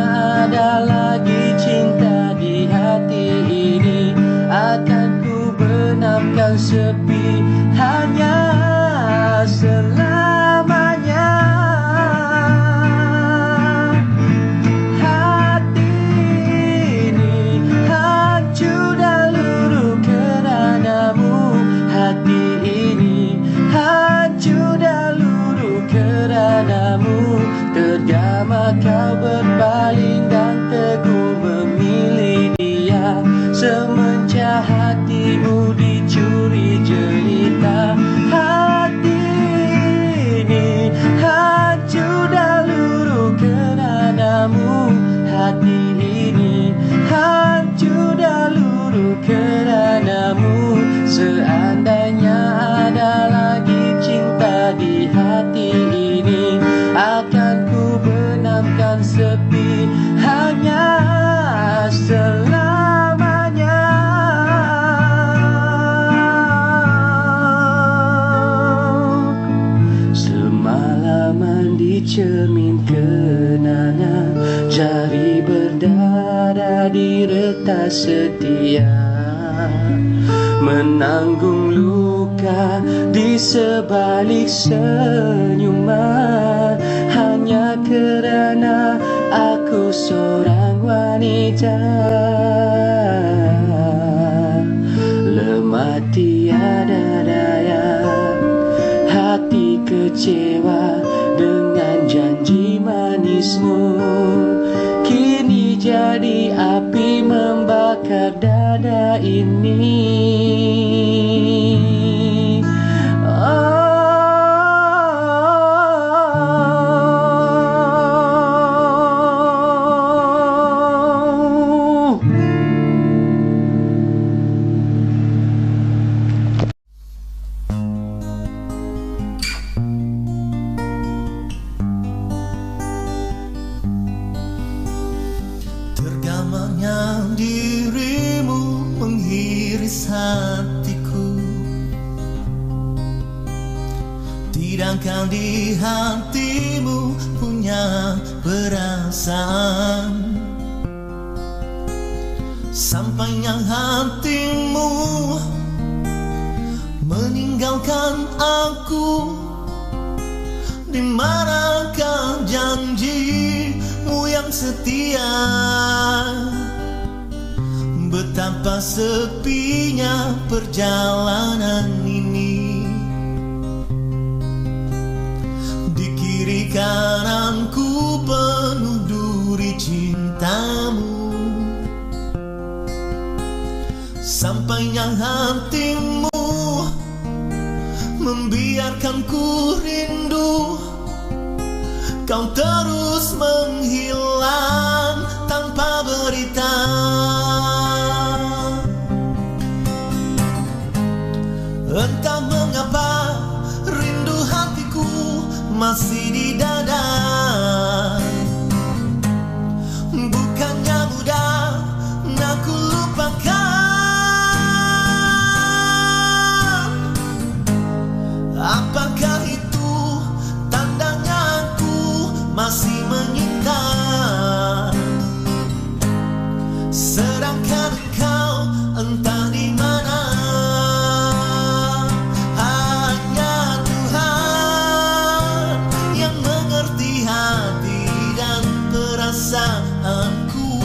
ada lagi cinta di hati ini, akan ku benamkan sepi hanya selamanya. Hati ini hancur dan luruh keranamu, hati ini hancur dan luruh keranamu. Tergama kau berpaling dan teguh memilih dia, semenjak hatimu dicuri jelita. Hati ini hancur dan luruh keranamu, hati ini hancur dan luruh keranamu. Seandainya ada lagi cinta di hati ini, akan ku benamkan sepi hanya selamanya. Semalaman di cermin kenangan, jari berdarah di retas setia, menanggung luka di sebalik senyuman, hanya kerana aku seorang wanita. Lemah tiada daya, hati kecewa dengan janji manismu, kini jadi api membakar dada ini. Oh, Tidakkan di hatimu punya perasaan, sampainya hatimu meninggalkan aku. Di manakah janjimu yang setia? Betapa sepinya perjalanan ini. Di kiri kananku penuh duri cintamu, sampainya hatimu membiarkan ku rindu. Kau terus menghilang tanpa berita. Entah mengapa rindu hatiku masih di dada. Bukannya mudah aku lupakan. Apakah itu tandanya aku masih menyinta? Sedangkan engkau entah di mana. Hanya Tuhan yang mengerti hati dan perasaanku.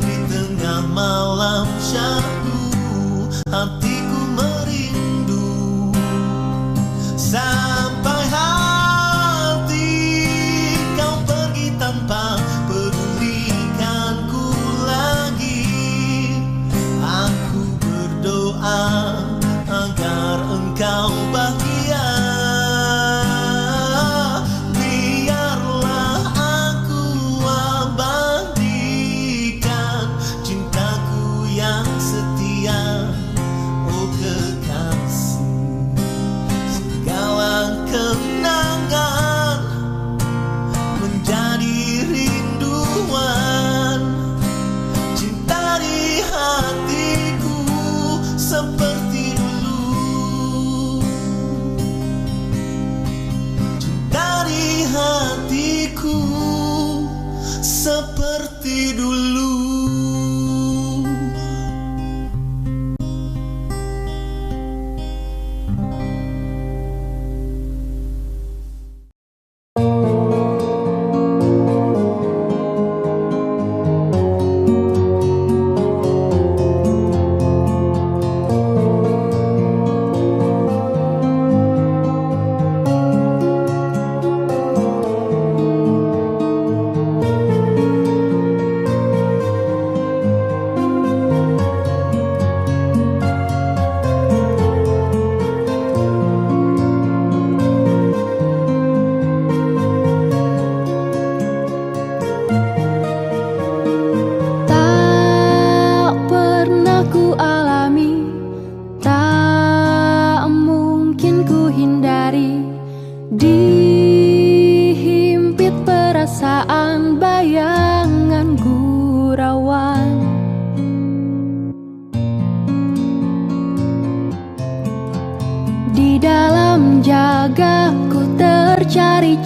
Di tengah malam syahdu hatiku merindu. Sampai hati kau pergi tanpa pedulikanku lagi. Aku berdoa agar engkau bahagia. Biarlah aku abadikan cintaku yang setia. Oh kekasih, kenangan menjadi rinduan. Cinta di hatiku seperti dulu. Cinta di hatiku seperti dulu.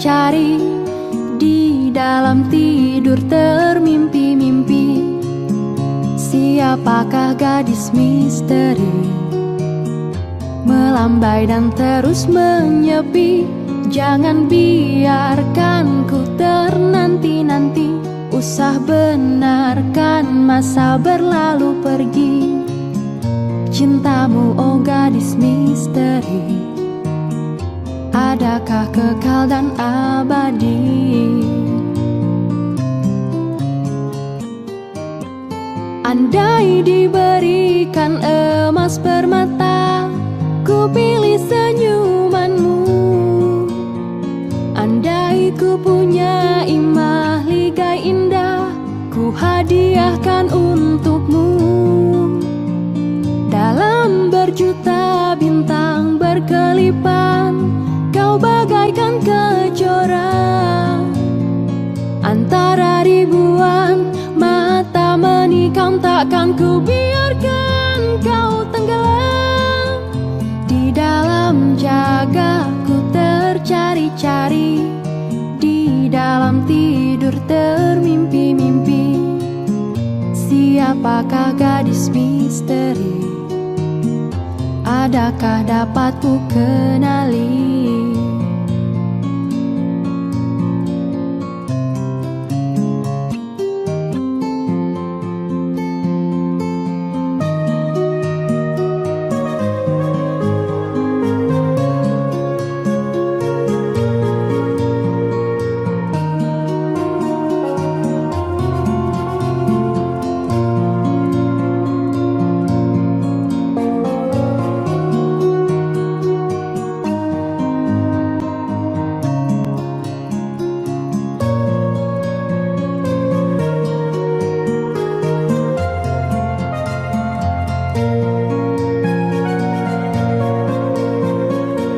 Cari di dalam tidur termimpi-mimpi. Siapakah gadis misteri, melambai dan terus menyepi. Jangan biarkan ku ternanti-nanti. Usah benarkan masa berlalu pergi. Cintamu oh gadis misteri, adakah kekal dan abadi? Andai diberikan emas permata, ku pilih senyumanmu. Andai ku punya imah ligai indah, ku hadiahkan untukmu. Dalam berjuta bintang berkelipan, kau bagaikan kejora. Antara ribuan mata menikam, takkan ku biarkan kau tenggelam di dalam jagat tidur termimpi-mimpi. Siapakah gadis misteri? Adakah dapat ku kenali?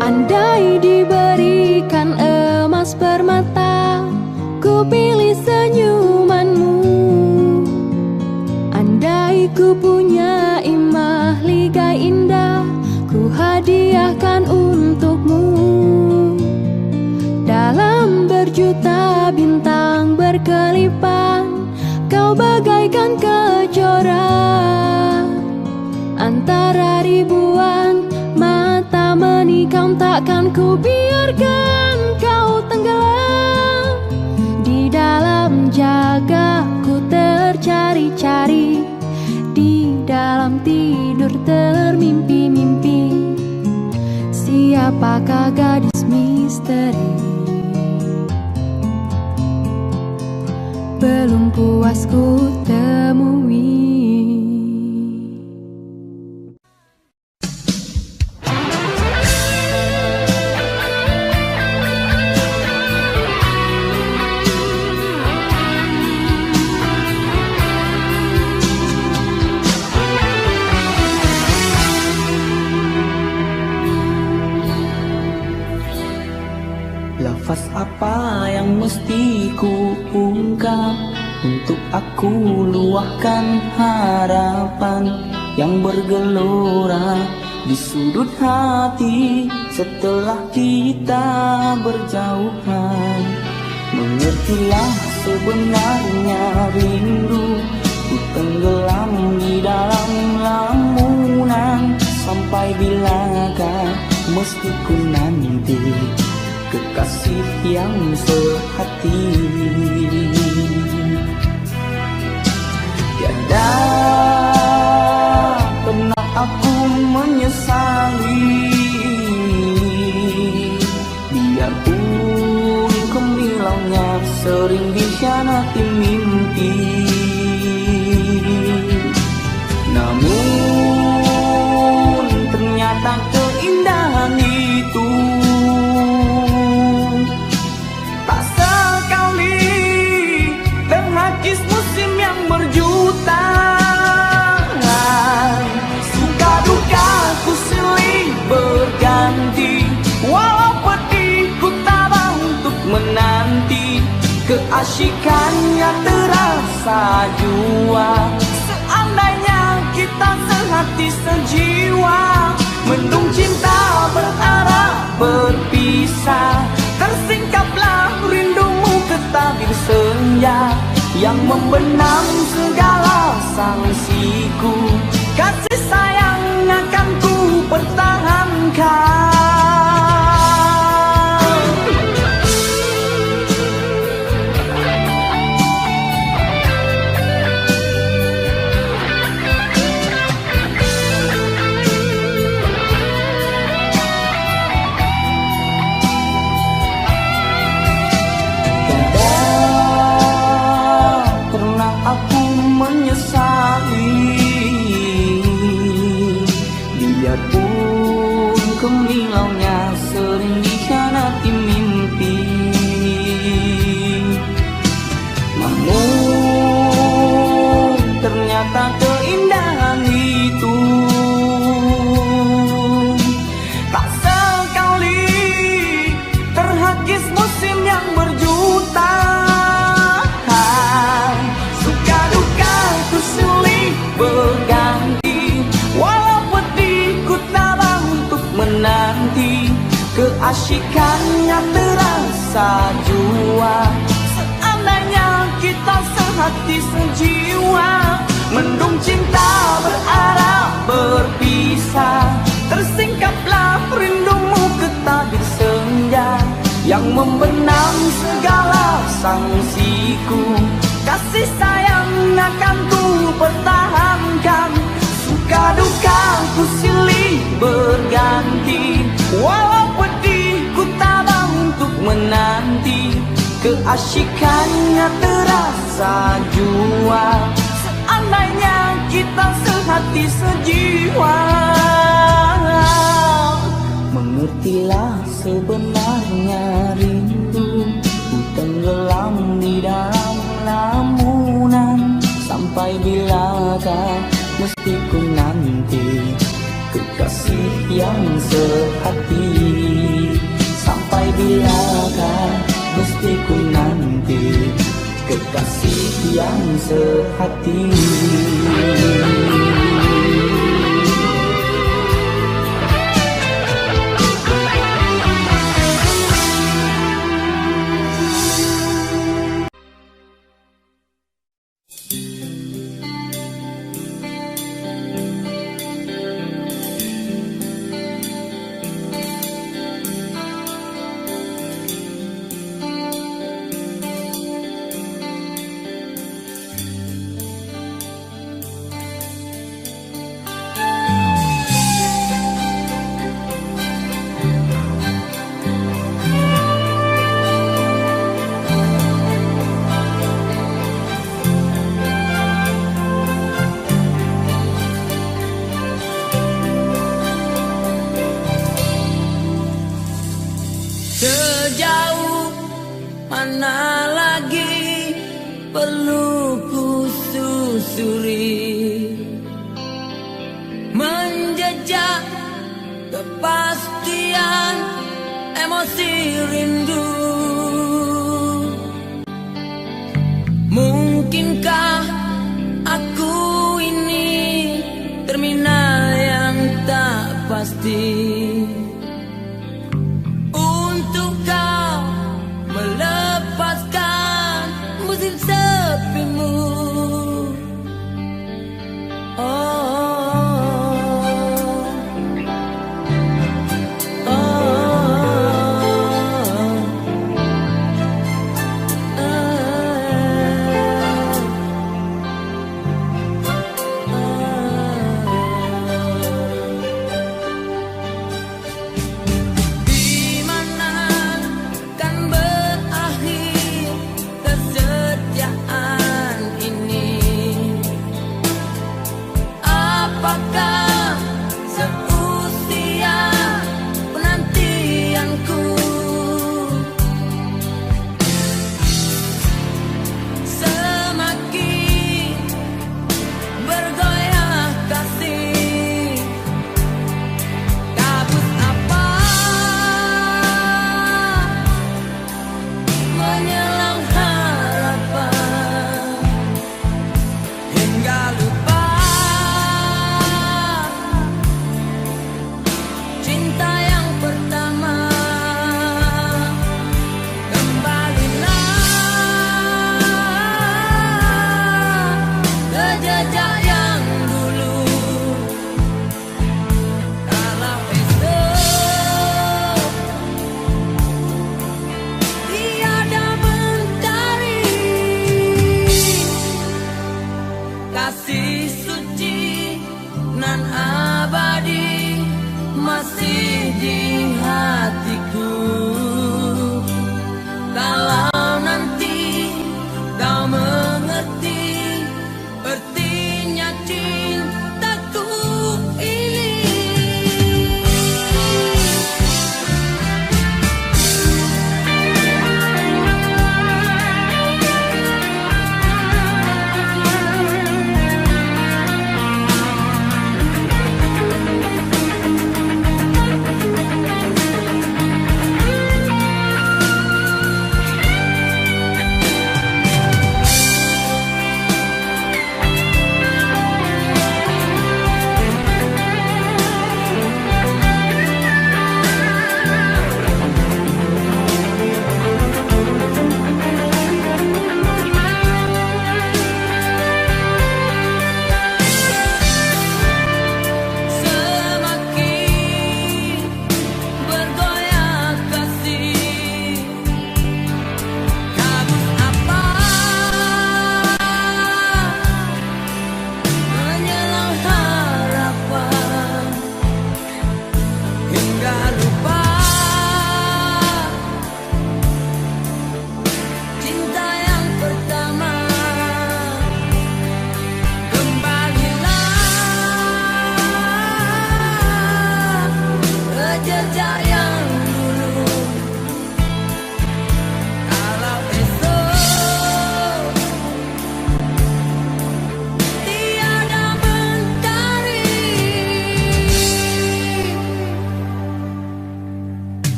Andai diberikan emas permata, ku pilih senyumanmu. Andai ku punya imah ligai indah, ku hadiahkan untukmu. Dalam berjuta bintang berkelipan, kau bagaikan kejora. Antara ribuan mata menikam, takkan ku biarkan kau tenggelam. Di dalam jaga ku tercari-cari, di dalam tidur termimpi-mimpi. Siapakah gadis misteri? Belum puas ku temui. Lafaz apa yang mesti ku ungkap untuk aku luahkan harapan yang bergelora di sudut hati setelah kita berjauhan. Mengertilah sebenarnya rindu, ku tenggelam di dalam lamunan. Sampai bilakah mesti ku nanti kekasih yang sehati? Tiada pernah aku menyesali, biarpun kemilaunya sering dikhianati mimpi. Namun ternyata keindahan itu terhakis musim yang berjuta. Suka duka ku silih berganti, walau pedih ku tabah untuk menanti. Keasyikannya terasa jua, seandainya kita sehati sejiwa. Mendung cinta berarah berpisah, tersingkaplah rindumu ke tabir senja yang membenam segala sangsiku. Kasih sayang akan ku pertahankan. Aku menyesali, biarpun kemilaunya sering dikhianati mimpi. Namun ternyata keindahan itu tak sekali terhakis musim yang berjuta. Berganti, walau pedih ku tabah untuk menanti. Keasyikannya terasa jua, seandainya kita sehati sejiwa. Mendung cinta berarah berpisah, tersingkaplah rindumu ke tabir senja yang membenam segala sangsiku. Kasih sayang akan ku pertahankan, suka duka ku silih berganti. Walau pedih ku tabah untuk menanti, keasyikannya terasa jua. Seandainya kita sehati sejiwa, mengertilah sebenarnya rindu. Ku tenggelam di dalam lamunan, sampai bilakah mesti ku nanti kekasih yang sehati. Sampai bilakah mesti ku nanti kekasih yang sehati. Sejauh mana lagi perlu ku susuri, menjejak kepastian emosi rindu. Mungkinkah aku ini terminal yang tak pasti untuk kau melepaskan musim sepimu.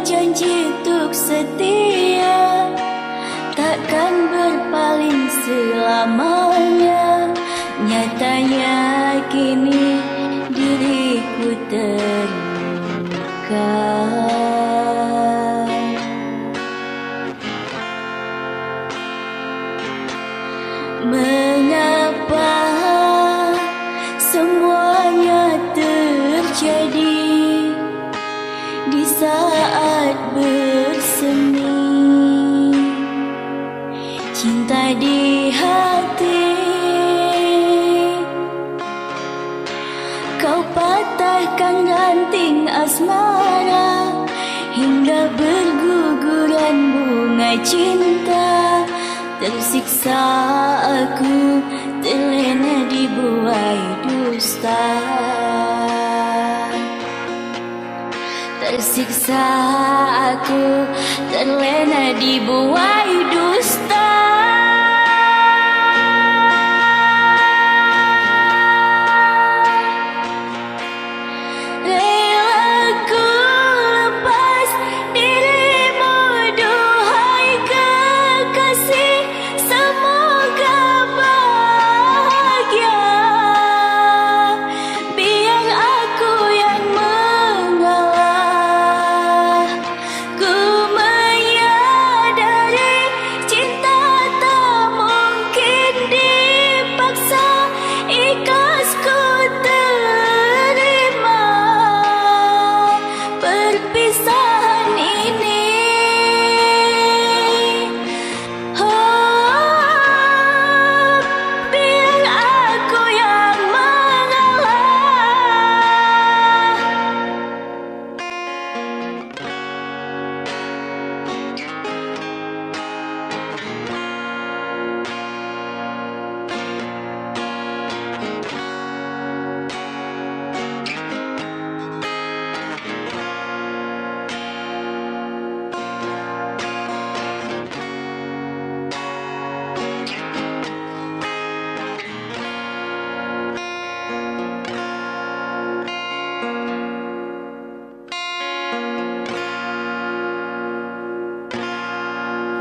berjanji untuk setia, takkan berpaling selamanya. Nyatanya kini diriku terluka. Mengapa semuanya terjadi di saat bersemi? Cinta di hati kau patahkan ranting asmara, hingga berguguran bunga cinta. Tersiksa aku, terlena dibuai dusta. Tersiksa aku, terlena dibuai dusta.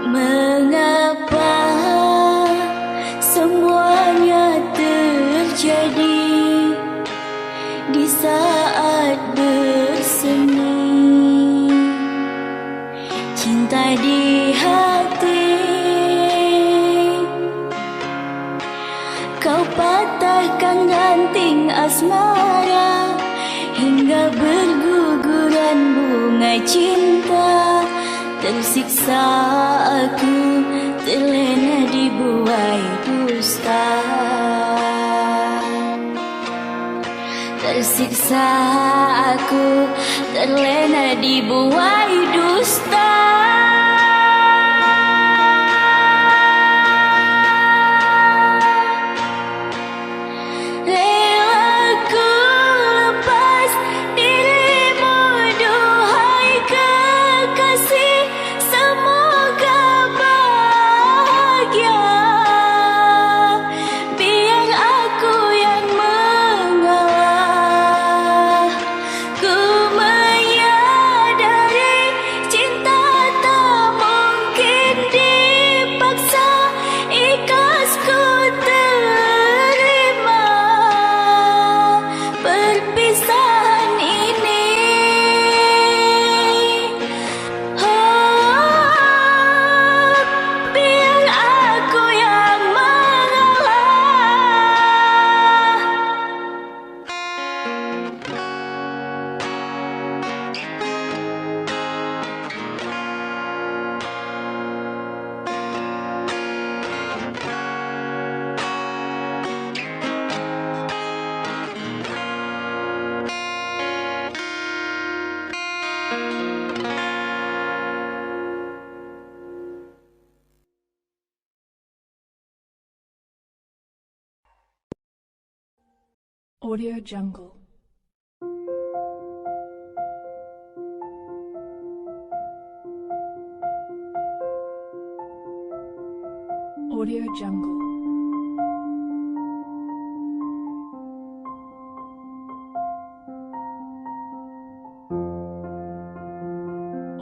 Mengapa semuanya terjadi di saat bersemi? Cinta di hati kau patahkan ranting asmara, hingga berguguran bunga cinta. Tersiksa aku, terlena dibuai dusta. Tersiksa aku, terlena dibuai dusta. Audio Jungle. Audio Jungle.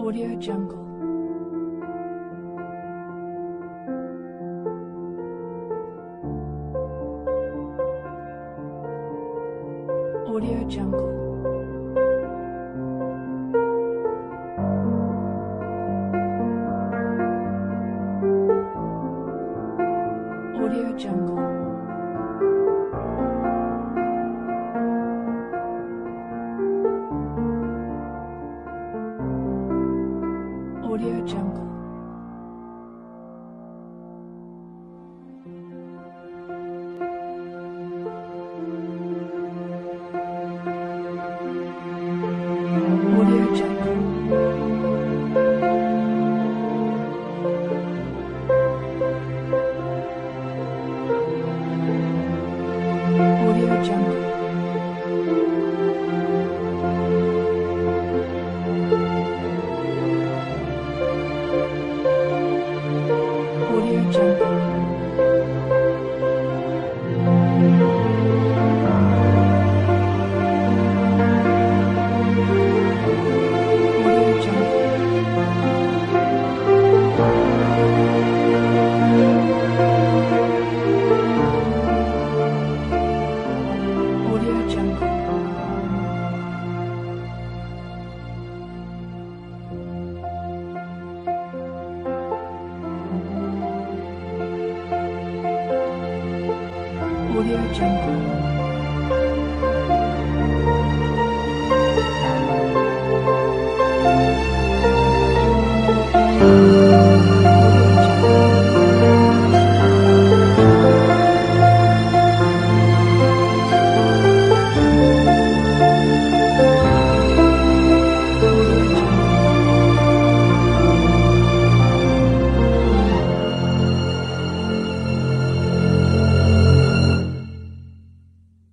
Audio Jungle. Audio Jungle. Audio Jungle. Audio Jungle. Audio Jungle. Audio Jungle. Audio Jungle. Audio Jungle. Audio Jungle. Audio Jungle.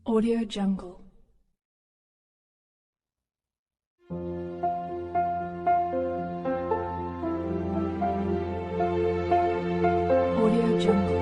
Audio Jungle. Audio Jungle.